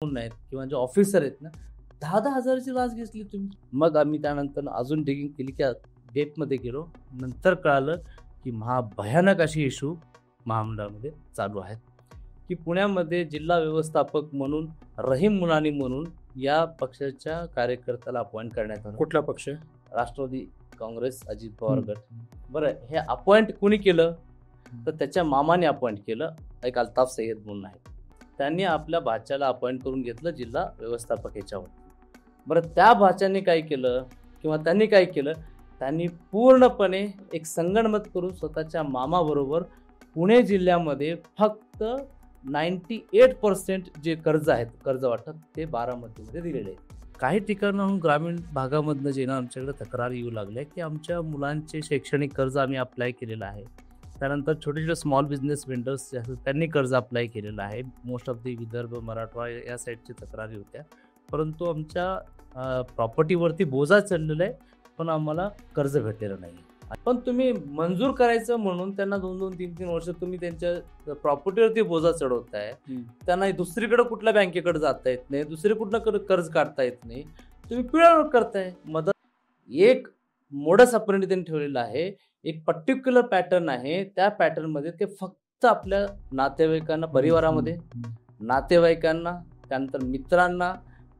आहेत किंवा जे ऑफिसर आहेत ना, 10,000 हजाराची लाच घेतली तुम्ही. मग आम्ही त्यानंतर अजून डिगिंग केली की डेटमध्ये गेलो. नंतर कळालं की भयानक अशी इश्यू महामंडळामध्ये चालू आहेत, की पुण्यामध्ये जिल्हा व्यवस्थापक म्हणून रहीम मुलानी म्हणून या पक्षाच्या कार्यकर्त्याला अपॉइंट करण्यात आलं. कुठला पक्ष? राष्ट्रवादी काँग्रेस, अजित पवार गट. बरं, हे अपॉइंट कुणी केलं? तर त्याच्या मामाने अपॉइंट केलं. एक अल्ताफ सय्यद म्हणून आहे. त्यांनी आपल्या भाच्याला अपॉइंट करून घेतलं जिल्हा व्यवस्थापक याच्यावर. बरं, त्या भाच्याने काय केलं किंवा त्यांनी काय केलं? त्यांनी पूर्णपणे एक संगनमत करून स्वतःच्या मामाबरोबर पुणे जिल्ह्यामध्ये फक्त 98% जे कर्ज आहेत, कर्ज वाटप ते बारामतीमध्ये दिलेले आहे. काही ठिकाणाहून ग्रामीण भागामधनं जे ना आमच्याकडे तक्रारी येऊ लागल्या की आमच्या मुलांचे शैक्षणिक कर्ज आम्ही अप्लाय केलेलं आहे. त्यानंतर छोटे छोटे स्मॉल बिझनेस वेंडर्स जे असतात त्यांनी कर्ज अप्लाय केलेलं आहे. Most of the Vidarbha, Marathwada या साईडची तक्रारी होत्या. परंतु आमच्या प्रॉपर्टीवरती बोजा चढलेला आहे, पण आम्हाला कर्ज भेटलेलं नाही. पण तुम्ही मंजूर करायचं म्हणून त्यांना 2-2, 3-3 वर्ष तुम्ही त्यांच्या प्रॉपर्टीवरती बोजा चढवताय. त्यांना दुसरीकडे कुठल्या बँकेकडे जाता येत नाही, दुसरे कुठलं कर्ज काढता येत नाही. तुम्ही पिळवणूक करताय. मदत एक मोडस ऑपरेंडी त्यांनी ठेवलेलं आहे. एक पर्टिक्युलर पॅटर्न आहे. त्या पॅटर्नमध्ये ते फक्त आपल्या नातेवाईकांना, परिवारामध्ये नातेवाईकांना, त्यानंतर मित्रांना,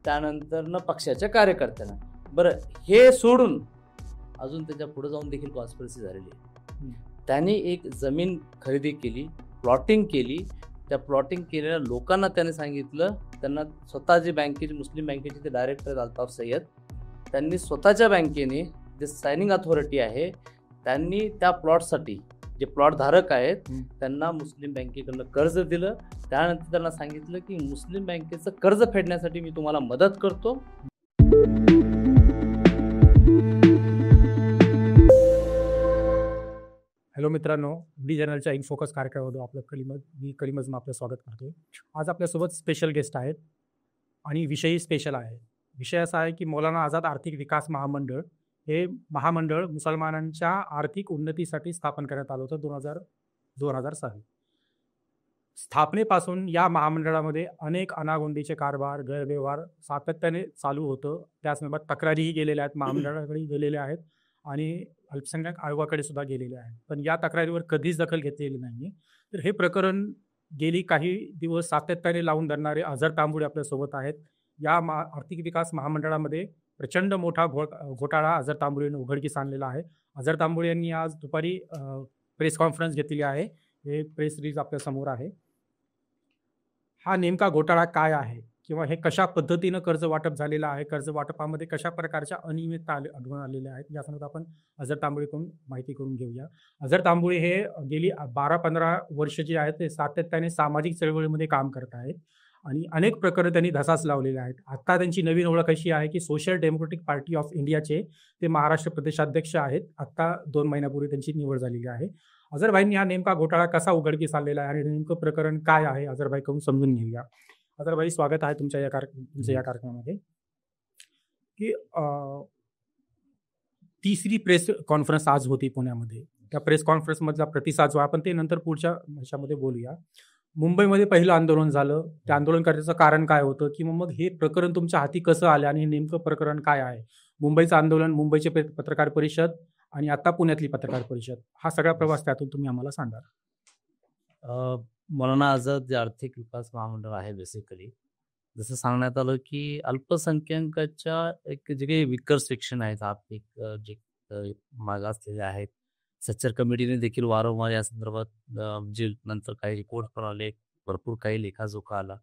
त्यानंतर पक्षाच्या कार्यकर्त्यांना. बरं, हे सोडून अजून त्याच्या पुढे जाऊन देखील कॉन्स्पिरसी झालेली आहे. त्यांनी एक जमीन खरेदी केली, प्लॉटिंग केली. त्या प्लॉटिंग केलेल्या लोकांना त्याने सांगितलं, त्यांना स्वतः जे बँकेचे, मुस्लिम बँकेचे ते डायरेक्टर आहेत अल्ताफ सय्यद, त्यांनी स्वतःच्या बँकेने जे सायनिंग अथॉरिटी आहे त्यांनी त्या प्लॉटसाठी जे प्लॉट धारक आहेत त्यांना मुस्लिम बँकेकडनं कर्ज दिलं. त्यानंतर त्यांना सांगितलं की मुस्लिम बँकेचं कर्ज फेडण्यासाठी मी तुम्हाला मदत करतो. हॅलो मित्रांनो, डी जर्नलच्या इन फोकस कार्यक्रमामध्ये मी कलिमजनं आपलं स्वागत करतो. आज आपल्यासोबत स्पेशल गेस्ट आहेत आणि विषयही स्पेशल आहे. विषय असा आहे की मौलाना आझाद आर्थिक विकास महामंडळ हे महामंडळ मुसलमानांच्या आर्थिक उन्नतीसाठी स्थापन करण्यात आलं होतं 2000 साली. स्थापनेपासून या महामंडळामध्ये अनेक अनागोंदीचे कारभार, गैरव्यवहार सातत्याने चालू होतं. त्यासंदर्भात तक्रारीही गेलेल्या आहेत, महामंडळाकडे गेलेल्या आहेत आणि अल्पसंख्याक आयोगाकडे सुद्धा गेलेले आहेत. पण या तक्रारीवर कधीच दखल घेतलेली नाही. तर हे प्रकरण गेली काही दिवस सातत्याने लावून धरणारे अझर तांबुळे आपल्यासोबत आहेत. या आर्थिक विकास महामंडळामध्ये प्रचंड मोठा घोटाळा अझर तांबुळेने उघडकीस आणलेला आहे. अझर तांबुळे यांनी आज दुपारी प्रेस कॉन्फरन्स घेतलेली आहे. हे प्रेस रिलीज आपल्या समोर आहे. हा नेमका घोटाळा काय आहे किंवा हे कशा पद्धतीनं कर्ज वाटप झालेलं आहे, कर्ज वाटपामध्ये कशा प्रकारच्या अनियमितता आढळून आलेल्या आहेत, या संदर्भात आपण अझर तांबुळेकडून माहिती करून घेऊया. अझर तांबुळे हे गेली 12-15 वर्ष जी आहेत ते सातत्याने सामाजिक चळवळीमध्ये काम करत आहेत आणि अनेक प्रकारे त्यांनी धसास लावलेले आहेत. आता त्यांची नवीन ओळख अशी आहे की सोशल डेमोक्रेटिक पार्टी ऑफ इंडियाचे ते महाराष्ट्र प्रदेशाध्यक्ष आहेत. आत्ता 2 महिन्यापूर्वी त्यांची निवड झालेली आहे. अझरभाईंनी हा नेमका घोटाळा कसा उघडकीस आलेला आहे आणि नेमकं प्रकरण काय आहे, अझरभाईकडून समजून घेऊया. अझरभाई, स्वागत आहे तुमच्या या कार्यक्रमामध्ये. की तिसरी प्रेस कॉन्फरन्स आज होती पुण्यामध्ये. त्या प्रेस कॉन्फरन्समधला प्रतिसाद जो आपण ते नंतर पुढच्या ह्याच्यामध्ये बोलूया. मुंबईमध्ये पहिलं आंदोलन झालं. त्या आंदोलन करण्याचं कारण काय होतं किंवा मग हे प्रकरण तुमच्या हाती कसं आलं आणि हे नेमकं प्रकरण काय आहे? मुंबईचं आंदोलन, मुंबईचे पत्रकार परिषद आणि आता पुण्यातली पत्रकार परिषद, हा सगळा प्रवास त्यातून तुम्ही आम्हाला सांगा. मौलाना आझाद जे आर्थिक विकास महामंडळ आहे, बेसिकली जसं सांगण्यात आलं की अल्पसंख्याकाच्या एक जे काही विकर सेक्शन आहेत, आर्थिक जे मागासलेले आहेत, सच्चर कमिटीने देखील वारंवार या संदर्भात जे नंतर काही रिपोर्ट पण आले, भरपूर काही लेखाजोखा आला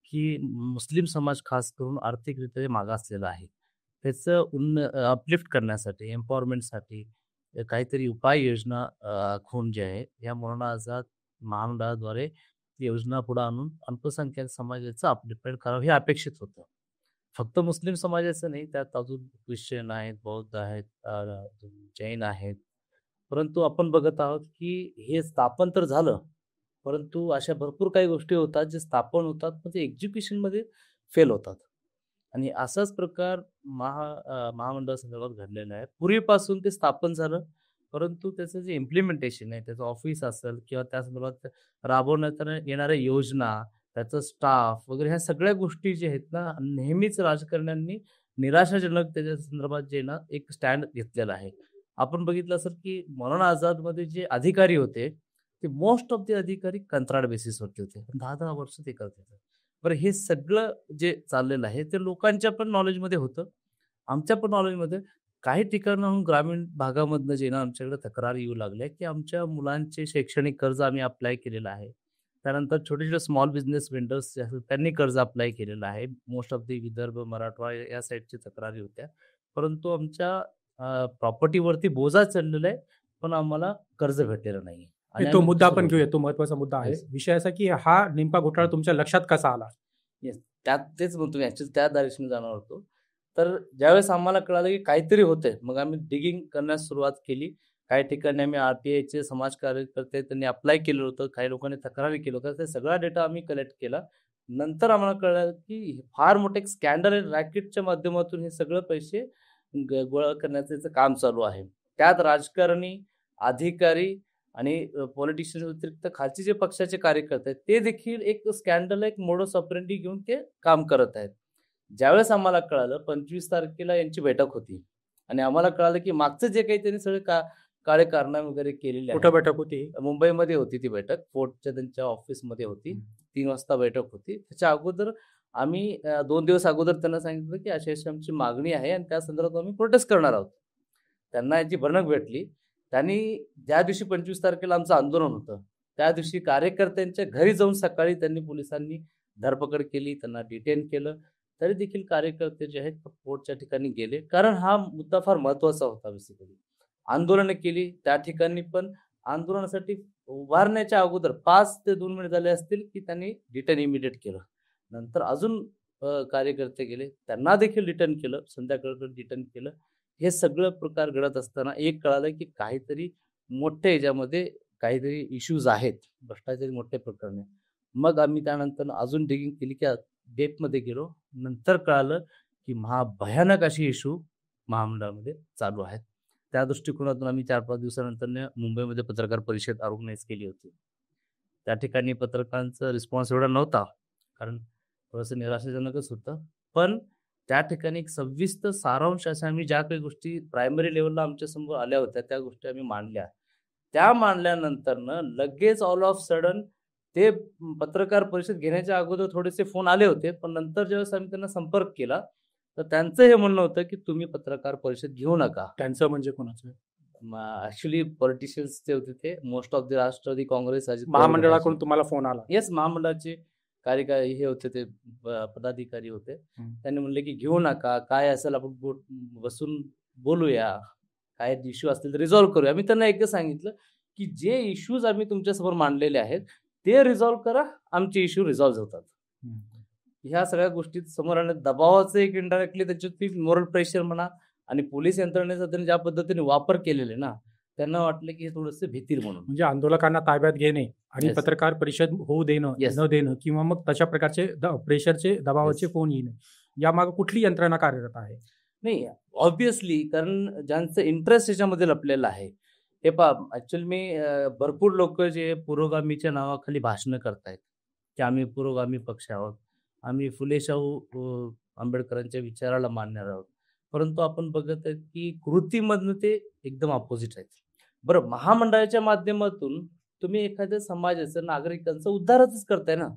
की मुस्लिम समाज खास करून आर्थिकरित्या मागासलेला आहे. त्याचं अपलिफ्ट करण्यासाठी, एम्पॉवरमेंटसाठी काहीतरी उपाययोजना आखून जे आहे या मौलाना आझाद महामंडळाद्वारे योजना पुढे आणून अल्पसंख्याक समाजाचं अपलिफ्टमेंट करावं हे अपेक्षित होतं. फक्त मुस्लिम समाजाचं नाही, त्यात अजून ख्रिश्चन आहेत, बौद्ध आहेत, जैन आहेत. परंतु आपण बघत आहोत की हे स्थापन तर झालं, परंतु अशा भरपूर काही गोष्टी होतात जे स्थापन होतात पण ते एक्झिक्युशनमध्ये फेल होतात. आणि असाच प्रकार महामंडळ संदर्भात घडलेला आहे. पूर्वीपासून ते स्थापन झालं, परंतु त्याचं जे इम्प्लिमेंटेशन आहे, त्याचं ऑफिस असेल किंवा त्या संदर्भात राबवण्यात येणाऱ्या योजना, त्याचं स्टाफ वगैरे ह्या सगळ्या गोष्टी ज्या आहेत ना, नेहमीच राजकारण्यांनी निराशाजनक त्याच्या संदर्भात जे आहे ना, एक स्टँड घेतलेला आहे. आपण बघितलं असेल, की मौलाना आझादमध्ये जे अधिकारी होते, ते मोस्ट ऑफ द अधिकारी कंत्राट बेसिसवरती होते. 10-10 वर्ष ते करत होते. बरं हे सगळं जे चाललेलं आहे, ते लोकांच्या पण नॉलेजमध्ये होतं. आमच्या पण नॉलेजमध्ये काही ठिकाणाहून ग्रामीण भागामधनं जे ना आमच्याकडे तक्रारी येऊ लागल्या, की आमच्या मुलांचे शैक्षणिक कर्ज आम्ही अप्लाय केलेलं आहे. त्यानंतर छोटे-छोटे स्मॉल बिझनेस वेंडर्स जे असतात त्यांनी कर्ज अप्लाय केलेलं आहे. Most of the Vidarbha, Marathwada या साईडची तक्रारी होत्या. परंतु आमच्या प्रॉपर्टीवरती बोजा चढलेला आहे, पण आम्हाला कर्ज भेटलेलं नाहीये आणि तो आम्ही मुद्दा कसं आपण भरू? घेऊया, तो महत्वाचा मुद्दा आहे. येस. विषय असा की हा नेमका घोटाळा तुमच्या लक्षात कसा आला? येस. त्यात तेच म्हणतो मी ॲक्चुअली त्या डायरेक्शनने जाणार होतो. तर ज्यावेळेस आम्हाला कळालं की काहीतरी होतंय, मग आम्ही डिगिंग करण्यास सुरुवात केली. काही ठिकाणी आम्ही आर-टी-आयचे समाज कार्यकर्ते त्यांनी अप्लाय केलं होतं. काही लोकांनी तक्रारी केलं होतं. ते सगळा डेटा आम्ही कलेक्ट केला. नंतर आम्हाला कळलं की फार मोठं एक स्कॅन्डल आणि रॅकेटच्या माध्यमातून हे सगळे पैसे गोळा करण्याचं याचं काम चालू आहे. त्यात राजकारणी, अधिकारी आणि पॉलिटिशियन व्यतिरिक्त खालचे जे पक्षाचे कार्यकर्ते आहेत, ते देखील एक स्कॅन्डल, एक मोडस ऑपरेंडी घेऊन ते काम करत आहेत. ज्यावेळेस आम्हाला कळालं 25 तारखेला यांची बैठक होती आणि आम्हाला कळालं, की मागचं जे काही त्यांनी सगळे काळे कारनामे वगैरे केलेले कुठं आहेत. बैठक होती? मुंबईमध्ये होती ती बैठक. फोर्टच्या त्यांच्या ऑफिसमध्ये होती. 3 वाजता बैठक होती. त्याच्या अगोदर आम्ही 2 दिवस अगोदर त्यांना सांगितलं, की अशी-अशी आमची मागणी आहे आणि त्या संदर्भात आम्ही प्रोटेस्ट करणार आहोत. त्यांना याची भनक भेटली. त्यांनी ज्या दिवशी 25 तारखेला आमचं आंदोलन होतं, त्या दिवशी कार्यकर्त्यांच्या घरी जाऊन सकाळी त्यांनी पोलिसांनी धरपकड केली, त्यांना डिटेन केलं. तरी देखील कार्यकर्ते जे आहेत कोर्टच्या ठिकाणी गेले. कारण हा मुद्दा फार महत्त्वाचा होता बेसिकली. आंदोलनं केली. त्या ठिकाणी पण आंदोलनासाठी उभारण्याच्या अगोदर 5 ते 2 मिनिट झाले असतील, की त्यांनी डिटेन इमिडिएट केलं. नंतर अजून कार्यकर्ते गेले. त्यांना देखील डिटेन केलं. संध्याकाळपर्यंत डिटेन केलं. हे सगळं प्रकार घडत असताना एक कळालं, की काहीतरी मोठ्या ह्याच्यामध्ये काहीतरी इश्यूज आहेत. भ्रष्टाचारी मोठ्या प्रकरणी. मग आम्ही त्यानंतर अजून डिगिंग केली, की डेपमध्ये गेलो. नंतर कळालं, की भयानक अशी इश्यू महामंडळामध्ये चालू आहेत. त्या दृष्टिकोनातून आम्ही 4-5 दिवसानंतर मुंबईमध्ये पत्रकार परिषद ऑर्गनाइज केली होती. त्या ठिकाणी पत्रकारांचा रिस्पॉन्स एवढा नव्हता. कारण थोडंसं निराशाजनकच होतं. पण त्या ठिकाणी एक सविस्तर सारांश अशा आम्ही ज्या काही गोष्टी प्रायमरी लेव्हलला आमच्यासमोर आल्या होत्या, त्या गोष्टी आम्ही मांडल्या. त्या मांडल्यानंतरनं लगेच ऑल ऑफ सडन ते पत्रकार परिषद घेण्याच्या अगोदर थोडेसे फोन आले होते. पण नंतर ज्यावेळेस आम्ही त्यांना संपर्क केला, तर त्यांचं हे म्हणणं होतं, की तुम्ही पत्रकार परिषद घेऊ नका. त्यांचं म्हणजे कोणाचं? ॲक्चुअली पॉलिटिशियन्स जे होते ते most of the Rashtrawadi Congress, Ajit Pawar महामंडळाकडून गटाचे. तुम्हाला फोन आला? येस, महामंडळाचे कार्यकारी हे होते ते पदाधिकारी होते. त्यांनी म्हणले, की घेऊ नका. काय असेल आपण बसून बोलूया. काय इश्यू असतील तर रिझॉल्व्ह करूया. मी त्यांना एकच सांगितलं, की जे इश्यूज आम्ही तुमच्यासमोर मांडलेले आहेत, ते रिझॉल्व्ह करा. आमचे इश्यू रिझॉल्व्ह होतात. ह्या सगळ्या गोष्टी समोर आणल्या. दबावाचं एक इनडायरेक्टली त्याच्यावरती मोरल प्रेशर म्हणा आणि पोलीस यंत्रणेचा त्यांनी ज्या पद्धतीने वापर केलेले ना, त्यांना वाटलं, की हे थोडंसं भीतील म्हणून. म्हणजे आंदोलकांना ताब्यात घेणे आणि Yes. पत्रकार परिषद होऊ देणं, Yes. न देणं किंवा मग तशा प्रकारचे प्रेशरचे, दबावाचे Yes. फोन येणे, यामागे कुठली यंत्रणा कार्यरत आहे? नाही, ऑब्व्हियसली कारण ज्यांचं इंटरेस्ट याच्यामध्ये लपलेलं आहे. हे पहा ॲक्चुअली भरपूर लोकं जे पुरोगामीच्या नावाखाली भाषणं करतायत, की आम्ही पुरोगामी पक्ष आहोत. आम्ही फुले शाहू आंबेडकरांच्या विचाराला मानणार आहोत. परंतु आपण बघत आहेत, की कृतीमधनं ते एकदम अपोझिट आहेत. बरं महामंडळाच्या माध्यमातून तुम्ही एखाद्या समाजाचं, नागरिकांचं उद्धारच करताय ना.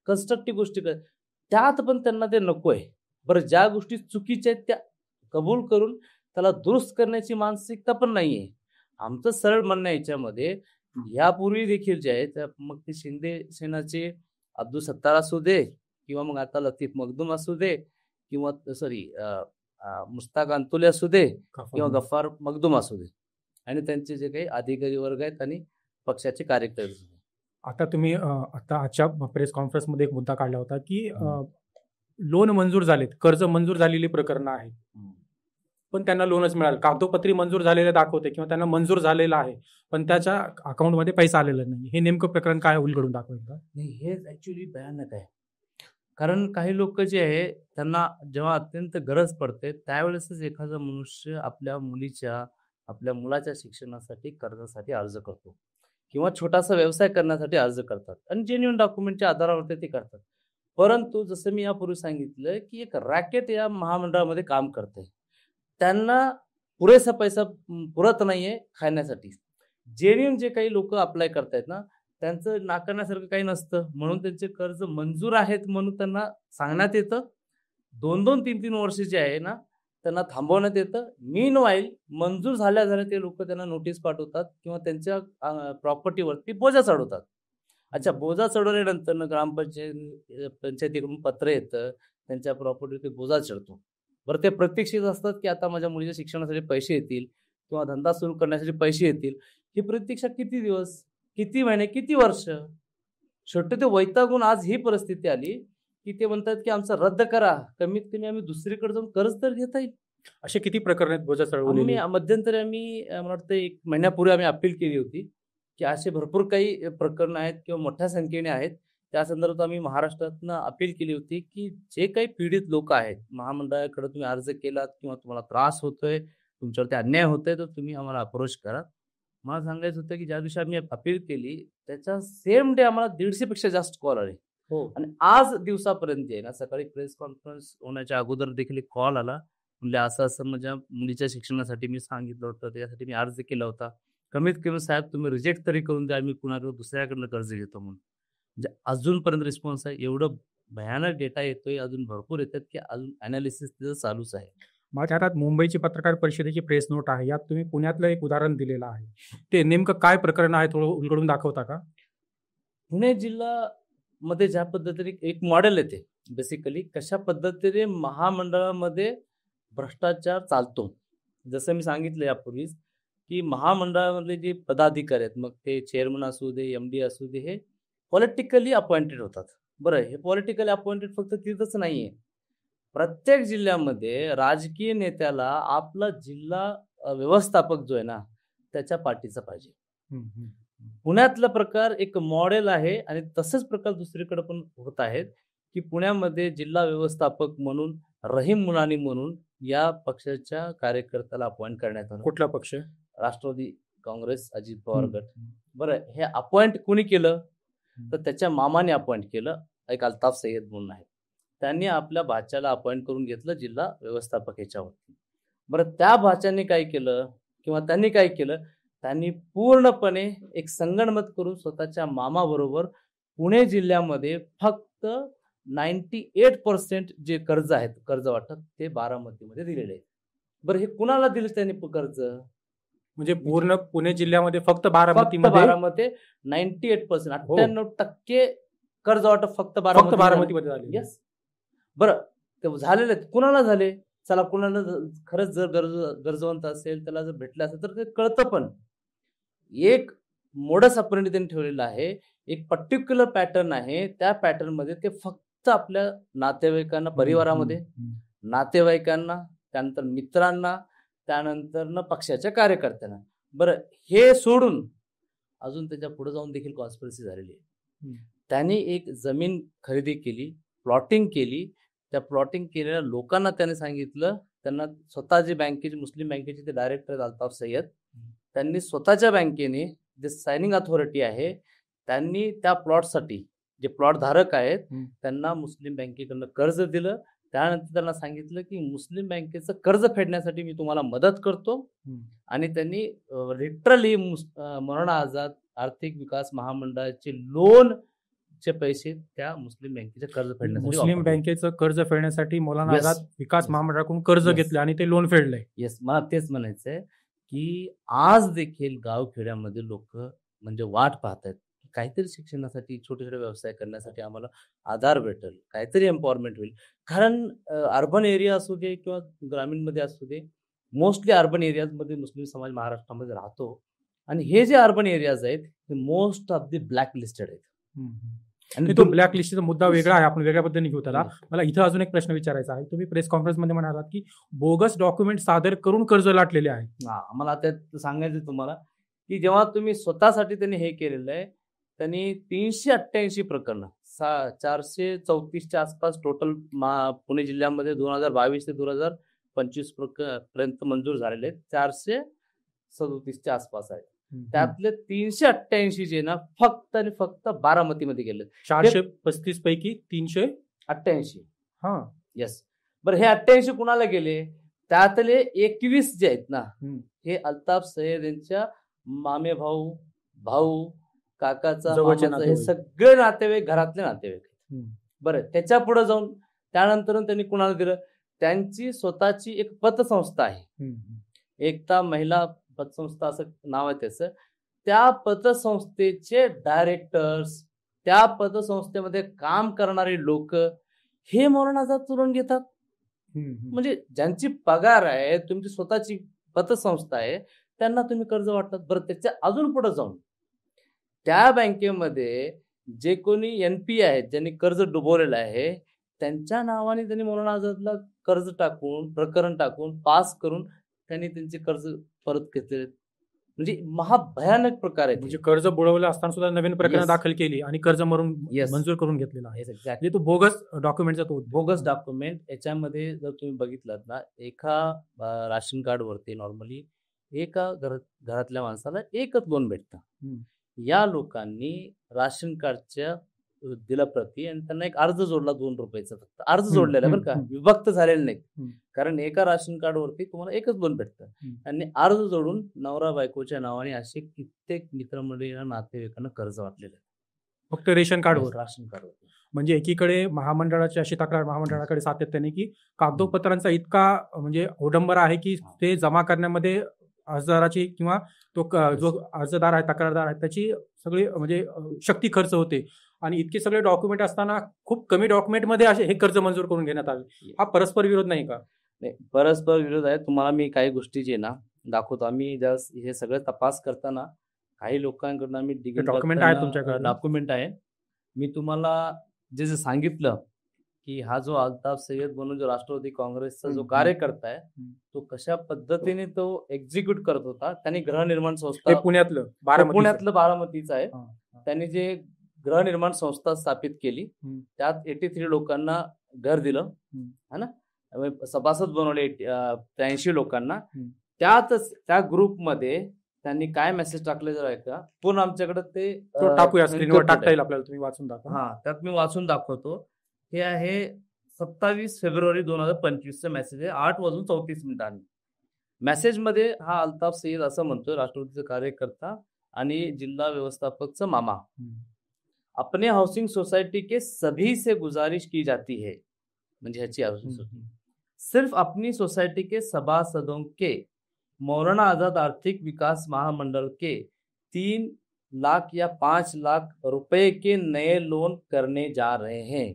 कन्स्ट्रक्टिव्ह गोष्टी त्यात पण त्यांना ते नको आहे. बरं ज्या गोष्टी चुकीच्या आहेत त्या कबूल करून त्याला दुरुस्त करण्याची मानसिकता पण नाहीये. आमचं सरळ म्हणणं आहे याच्यामध्ये, यापूर्वी देखील जे आहे मग ते शिंदे सेनाचे अब्दुल सत्तार असू दे किंवा मग आता लतीफ मखदूम असू दे किंवा मुश्ताक अंतुले असू दे किंवा गफ्फार मखदूम असू दे आणि त्यांचे जे काही अधिकारी वर्ग आहेत आणि पक्षाचे कार्यकर्ते. आता तुम्ही आता आजच्या प्रेस कॉन्फरन्समध्ये एक मुद्दा काढला होता, की लोन मंजूर झालेत, कर्ज मंजूर झालेली प्रकरणं आहेत, पण त्यांना लोनच मिळालं. कागदोपत्री मंजूर झालेलं दाखवते किंवा त्यांना मंजूर झालेलं आहे, पण त्याच्या अकाउंटमध्ये पैसा आलेला नाही. हे नेमकं प्रकरण काय उलगडून दाखवेल का? नाही, हे ॲक्च्युली भयानक आहे. कारण काही लोक जे आहे त्यांना जेव्हा अत्यंत गरज पडते त्यावेळेसच एखादा मनुष्य आपल्या मुलीच्या, आपल्या मुलाच्या शिक्षणासाठी कर्जासाठी अर्ज करतो. किंवा छोटासा व्यवसाय करण्यासाठी अर्ज करतात आणि जेन्युइन डॉक्युमेंटच्या आधारावरती ते करतात. परंतु जसं मी यापूर्वी सांगितलं, की एक रॅकेट या महामंडळामध्ये काम करते. त्यांना पुरेसा पैसा पुरत नाहीये खाण्यासाठी. जेन्युइन जे काही लोकं अप्लाय करतायत ना, त्यांचं नाकारण्यासारखं काही नसतं. म्हणून त्यांचे कर्ज मंजूर आहेत म्हणून त्यांना सांगण्यात येतं. 2-2, 3-3 वर्ष जे आहे ना, त्यांना थांबवण्यात येतं. मीनवाईल मंजूर झाल्या ते लोकं त्यांना नोटीस पाठवतात किंवा त्यांच्या प्रॉपर्टीवरती बोजा चढवतात. अच्छा, बोजा चढवल्यानंतर पंचायतीकडून पत्र येतं, त्यांच्या प्रॉपर्टीवरती बोजा चढतो. बरं, ते प्रतीक्षेत असतात, की आता माझ्या मुलीच्या शिक्षणासाठी पैसे येतील किंवा धंदा सुरू करण्यासाठी पैसे येतील. ही प्रतीक्षा किती दिवस, किती महिने, किती वर्ष? शेवटी ते वैतागून आज ही परिस्थिती आली, की ते म्हणतात, की आमचं रद्द करा. कमीत कमी आम्ही दुसरीकडे जाऊन कर्ज तर घेता येईल. असे किती प्रकरण आहेत बोजा चढवलेली? मध्यंतरी मला वाटतं 1 महिन्यापूर्वी आम्ही अपील केली होती, की असे भरपूर काही प्रकरणं आहेत किंवा मोठ्या संख्येने आहेत. त्या संदर्भात आम्ही महाराष्ट्रातनं अपील केली होती, की जे काही पीडित लोकं आहेत, महामंडळाकडे तुम्ही अर्ज केलात किंवा तुम्हाला त्रास होतोय, तुमच्यावरती अन्याय होतोय, तर तुम्ही आम्हाला अप्रोच करा. मला सांगायचं होतं, की ज्या दिवशी आम्ही अपील केली, त्याच्या सेम डे आम्हाला 150 पेक्षा जास्त कॉल आले. हो. आणि आज दिवसापर्यंत आहे ना, सकाळी प्रेस कॉन्फरन्स होण्याच्या अगोदर देखील एक कॉल आला. म्हणजे असं माझ्या मुलीच्या शिक्षणासाठी मी सांगितलं होतं, त्याच्यासाठी मी अर्ज केला होता. कमीत कमी साहेब तुम्ही रिजेक्ट तरी करून द्या, मी कुणाकडे दुसऱ्याकडनं कर्ज घेतो म्हणून. म्हणजे अजूनपर्यंत रिस्पॉन्स आहे. एवढं भयानक डेटा येतोय, अजून भरपूर येतात, की अजून ॲनालिसिस त्याचं चालूच आहे. माझ्या हातात मुंबईची पत्रकार परिषदेची प्रेस नोट आहे. यात तुम्ही पुण्यातलं एक उदाहरण दिलेलं आहे. ते नेमकं काय प्रकरण आहे, थोडं उलगडून दाखवता का? पुणे जिल्ह्यामध्ये ज्या पद्धतीने एक मॉडेल येते, बेसिकली कशा पद्धतीने महामंडळामध्ये भ्रष्टाचार चालतो. जसं मी सांगितलं यापूर्वीच, की महामंडळामधले जे पदाधिकारी आहेत, मग ते चेअरमन असू दे, एम-डी असू दे, हे पॉलिटिकली अपॉइंटेड होतात. बरं, हे पॉलिटिकली अपॉइंटेड फक्त तिथंच नाहीये. प्रत्येक जिल्ह्यामध्ये राजकीय नेत्याला आपला जिल्हा व्यवस्थापक जो आहे ना, त्याच्या पाठीचा पाहिजे. पुण्यातला प्रकार एक मॉडेल आहे आणि तसंच प्रकार दुसरीकडे पण होत आहेत, की पुण्यामध्ये जिल्हा व्यवस्थापक म्हणून रहीम मुलानी म्हणून या पक्षाच्या कार्यकर्त्याला अपॉइंट करण्यात आलं. कुठला पक्ष? राष्ट्रवादी काँग्रेस, अजित पवार गट. बरं, हे अपॉइंट कोणी केलं? तर त्याच्या मामाने अपॉइंट केलं. एक अल्ताफ सय्यद म्हणून आहे. त्यांनी आपल्या भाच्याला अपॉइंट करून घेतलं जिल्हा व्यवस्थापक याच्यावरती. बरं, त्या भाच्याने काय केलं किंवा त्यांनी काय केलं? त्यांनी पूर्णपणे एक संगनमत करून स्वतःच्या मामाबरोबर पुणे जिल्ह्यामध्ये फक्त 98% जे कर्ज आहेत, कर्ज वाटप ते बारामतीमध्ये दिलेले आहे. बरं, हे कुणाला दिलं त्यांनी कर्ज? म्हणजे पूर्ण पुणे जिल्ह्यामध्ये फक्त बारामती 98%, 98% कर्ज वाटप फक्त बारामतीमध्ये झाले. येस. बरं, ते झालेले आहेत. कुणाला झाले? चला, कुणाला खरंच जर गरजवंत असेल, त्याला जर भेटलं असेल तर ते कळतं. पण एक मोडस ऑपरेंडी त्यांनी ठेवलेला आहे, एक पर्टिक्युलर पॅटर्न आहे. त्या पॅटर्न मध्ये ते फक्त आपल्या नातेवाईकांना, परिवारामध्ये नातेवाईकांना, त्यानंतर मित्रांना, त्यानंतर पक्षाच्या कार्यकर्त्यांना. बरं, हे सोडून अजून त्याच्या पुढे जाऊन देखील कॉन्स्पिरसी झालेली आहे. त्यांनी एक जमीन खरेदी केली, प्लॉटिंग केली. त्या प्लॉटिंग केलेल्या लोकांना त्याने सांगितलं, त्यांना स्वतः जे मुस्लिम बँकेचे ते डायरेक्टर आहेत अल्ताफ सय्यद, त्यांनी स्वतःच्या बँकेने जे सायनिंग अथॉरिटी आहे, त्यांनी त्या प्लॉटसाठी जे प्लॉट धारक आहेत त्यांना मुस्लिम बँकेकडनं कर्ज दिलं. त्यानंतर त्यांना सांगितलं, की मुस्लिम बँकेचं कर्ज फेडण्यासाठी मी तुम्हाला मदत करतो. आणि त्यांनी लिटरली मौलाना आझाद आर्थिक विकास महामंडळाचे लोनचे पैसे त्या मुस्लिम बँकेचे कर्ज फेडण्यासाठी, मुस्लिम बँकेचं कर्ज फेडण्यासाठी मौलाना आझाद विकास महामंडळाकडून कर्ज घेतले आणि ते लोन फेडलंय. येस, मला तेच म्हणायचंय, की आज देखील गावखेड्यामध्ये लोक म्हणजे वाट पाहतायत, काहीतरी शिक्षणासाठी, छोटे छोटे व्यवसाय करण्यासाठी आम्हाला आधार भेटेल, काहीतरी एम्पॉवरमेंट होईल. कारण अर्बन एरिया असू दे किंवा ग्रामीणमध्ये असू दे, मोस्टली अर्बन एरियाजमध्ये मुस्लिम समाज महाराष्ट्रामध्ये राहतो. आणि हे जे अर्बन एरियाज आहेत ते most of the black listed आहेत. आणि तो ब्लॅक लिस्टचा मुद्दा वेगळा आहे, आपण वेगळ्या पद्धतीने घेऊ त्याला. मला इथं अजून एक प्रश्न विचारायचा आहे. तुम्ही प्रेस कॉन्फरन्समध्ये म्हणालात की बोगस डॉक्युमेंट सादर करून कर्ज लाटलेले आहे. मला त्यात सांगायचं तुम्हाला, की जेव्हा तुम्ही स्वतःसाठी त्यांनी हे केलेलं आहे, त्यांनी 388 प्रकरणं 434च्या आसपास टोटल पुणे जिल्ह्यामध्ये 2022 ते 2025 पर्यंत मंजूर झालेले आहेत. 437च्या आसपास आहे. त्यातले 388 जे ना फक्त आणि फक्त बारामतीमध्ये गेले. 435 पैकी 388. हा येस. बरं, हे 88 कुणाला गेले? त्यातले 21 जे आहेत ना हे अल्ताफ सय्यद यांच्या मामे भाऊ, भाऊ, काकाचा, जवळचे मामाचा, हे नातेवाईक. सगळे नातेवाईक, घरातले नातेवाईक. बरं, त्याच्या पुढे जाऊन त्यानंतर त्यांनी कुणाला दिलं? त्यांची स्वतःची एक पतसंस्था आहे, एकता महिला पतसंस्था असं नाव आहे त्याचं. त्या पतसंस्थेचे डायरेक्टर्स, त्या पतसंस्थेमध्ये काम करणारे लोक हे मौलाना आझाद चुरून घेतात. म्हणजे ज्यांची पगार आहे, तुमची स्वतःची पतसंस्था आहे, त्यांना तुम्ही कर्ज वाटतात. बरं, त्याच्या अजून पुढे जाऊन त्या बँकेमध्ये जे कोणी NPA आहेत, ज्यांनी कर्ज डुबवलेलं आहे, त्यांच्या नावाने त्यांनी मौलाना आझादला कर्ज टाकून, प्रकरण टाकून, पास करून त्यांनी त्यांचे कर्ज परत घेतलेले. म्हणजे महाभयानक प्रकार आहे. म्हणजे कर्ज बुडवलं असताना सुद्धा नवीन प्रकरण Yes. दाखल केली आणि कर्ज मरून Yes. मंजूर करून घेतलेला आहे. एक्झॅक्टली. म्हणजे तो बोगस डॉक्युमेंटचा तो बोगस डॉक्युमेंट. याच्यामध्ये जर तुम्ही बघितलात ना, एका राशन कार्डवरती नॉर्मली एका घरातल्या माणसाला एकच लोन भेटतं. या लोकांनी राशन कार्डच्या दिला प्रती आणि त्यांना एक अर्ज जोडला 2 रुपयाचा. फक्त अर्ज जोडलेला बरं का, विभक्त झालेले नाही. कारण एका राशन कार्डवरती तुम्हाला एकच लोन भेटतं. त्यांनी अर्ज जोडून नवरा बायकोच्या नावाने असे कित्येक मित्रमंडळींना, नातेवाईकांना कर्ज वाटलेलं आहे. फक्त रेशन कार्डवर. राशन कार्डवर. म्हणजे एकीकडे महामंडळाची अशी तक्रार महामंडळाकडे सातत्याने की कागदोपत्रांचा इतका म्हणजे अवडंबर आहे की ते जमा करण्यामध्ये अर्जदाराची किंवा तो जो अर्जदार आहे, तक्रारदार आहे, त्याची सगळी म्हणजे शक्ती खर्च होते. आणि इतके सगळे डॉक्युमेंट असताना खूप कमी डॉक्युमेंटमध्ये असे हे कर्ज मंजूर करून घेण्यात आले. हा परस्पर विरोध नाही का? नाही, परस्पर विरोध आहे. तुम्हाला मी काही गोष्टी जे ना दाखवतो. आम्ही जस्ट हे सगळं तपास करताना काही लोकांकडून आम्ही डॉक्युमेंट आहे तुमच्याकडे? डॉक्युमेंट आहे. मी तुम्हाला जे सांगितलं की हा जो अल्ताफ सय्यद म्हणून जो राष्ट्रवादी काँग्रेसचा जो कार्यकर्ता आहे, तो कशा पद्धतीने तो एक्झिक्यूट करत होता. त्यांनी गृहनिर्माण संस्था, पुण्यातलं बारामतीचं आहे, त्यांनी जे गृहनिर्माण संस्था स्थापित केली, त्यात 83 लोकांना घर दिलं, है ना, सभासद बनवले 83 लोकांना. त्या ग्रुपमध्ये त्यांनी काय मेसेज टाकले जर आहे का, पूर्ण आमच्याकडे ते टाकूया, स्क्रीनवर टाकता येईल आपल्याला, तुम्ही वाचून दाखवा. हा, त्यात मी वाचून दाखवतो. हे आहे 27 फेब्रुवारी 2025चं मेसेज आहे, 8:34 मेसेजमध्ये हा अल्ताफ सय्यद असं म्हणतोय, राष्ट्रवादीचा कार्यकर्ता आणि जिल्हा व्यवस्थापकचा मामा, अपने हाउसिंग सोसाइटी के सभी से गुजारिश की जाती है, म्हणजे ह्याची सिर्फ अपनी सोसाइटी के सभासदों के मौलाना आजाद आर्थिक विकास महामंडल के 3 लाख या 5 लाख रुपए के नए लोन करने जा रहे हैं.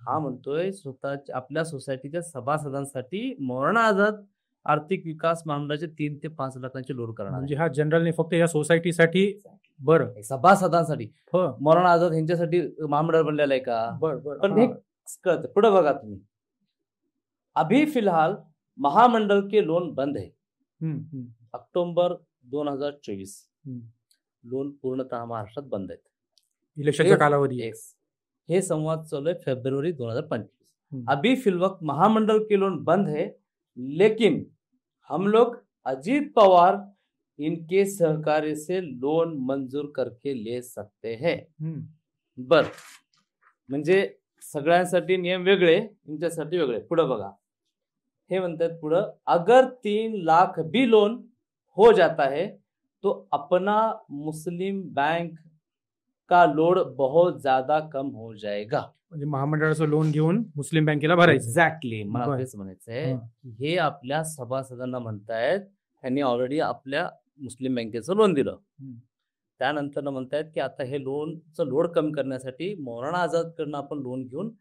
हा म्हणतोय स्वतःच्या आपल्या सोसायटीच्या सभासदांसाठी मौलाना आझाद आर्थिक विकास महामंडळाचे 3 ते 5 लाखांचे लोन करणार. म्हणजे हा जनरलने फक्त या सोसायटीसाठी, बरं, सभासदांसाठी. मौलाना आझाद यांच्यासाठी महामंडळ बनलेलं आहे का? पण हे कळतं. पुढे बघा तुम्ही, अभी फिलहाल महामंडल के लोन बंद है. ऑक्टोबर 2024 लोन पूर्णतः महाराष्ट्रात बंद आहेत. इलेक्शनचा कालावधी. हे संवाद चालू आहे फेब्रुवारी 2025. अभी फिलवक्त महामंडल के लोन बंद है, लेकिन हम लोग अजीत पवार इनके सहकार्य से लोन मंजूर करके ले सकते हैं. बर, म्हणजे सगळ्यांसाठी नियम वेगळे, तुमच्यासाठी वेगळे. पुढे बघा, हे म्हणतात पुढं, अगर 3 लाख भी लोन हो जाता है तो अपना मुस्लिम बैंक का लोड बहुत ज्यादा कम हो जाएगा. म्हणजे महामंडळाचं लोन घेऊन मुस्लिम बँकेला भरायचं. एक्झॅक्टली, मला तेच म्हणायचंय. हे आपल्या सभासदांना म्हणतायत, त्यांनी ऑलरेडी आपल्या मुस्लिम बँकेचं लोन दिलं. त्यानंतर म्हणतायत की आता हे लोनचं लोड कमी करण्यासाठी मौलाना आझादकडनं आपण लोन घेऊन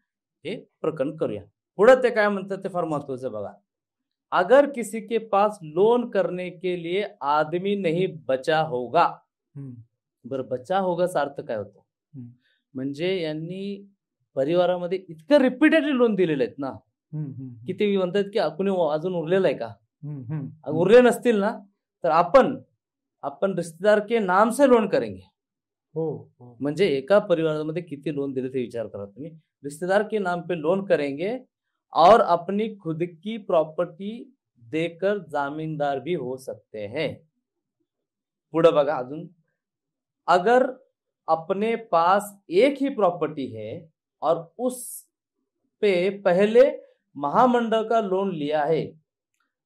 हे प्रकरण करूया. पुढे ते काय म्हणतात ते फार महत्वाचं बघा. अगर किसी के पास लोन करने के लिए आदमी नहीं बचा होगा. बरं, बचा होगाचा अर्थ काय होतो? म्हणजे यांनी परिवारामध्ये इतकं रिपीटेडली लोन दिलेले आहेत ना, की ते म्हणतात की कुणी अजून उरलेलं आहे का? उरले नसतील ना तर आपण रिश्तेदार के नाम से लोन करेंगे. म्हणजे एका परिवारामध्ये किती लोन दिले ते विचार करा तुम्ही. रिश्तेदार के नाम पे लोन करेंगे और अपनी खुद की प्रॉपर्टी देकर जामीनदार भी हो सकते हैं. पुढे बघा अजून, अगर अपने पास एक ही प्रॉपर्टी है और उस पे पहले महामंडल का लोन लिया है,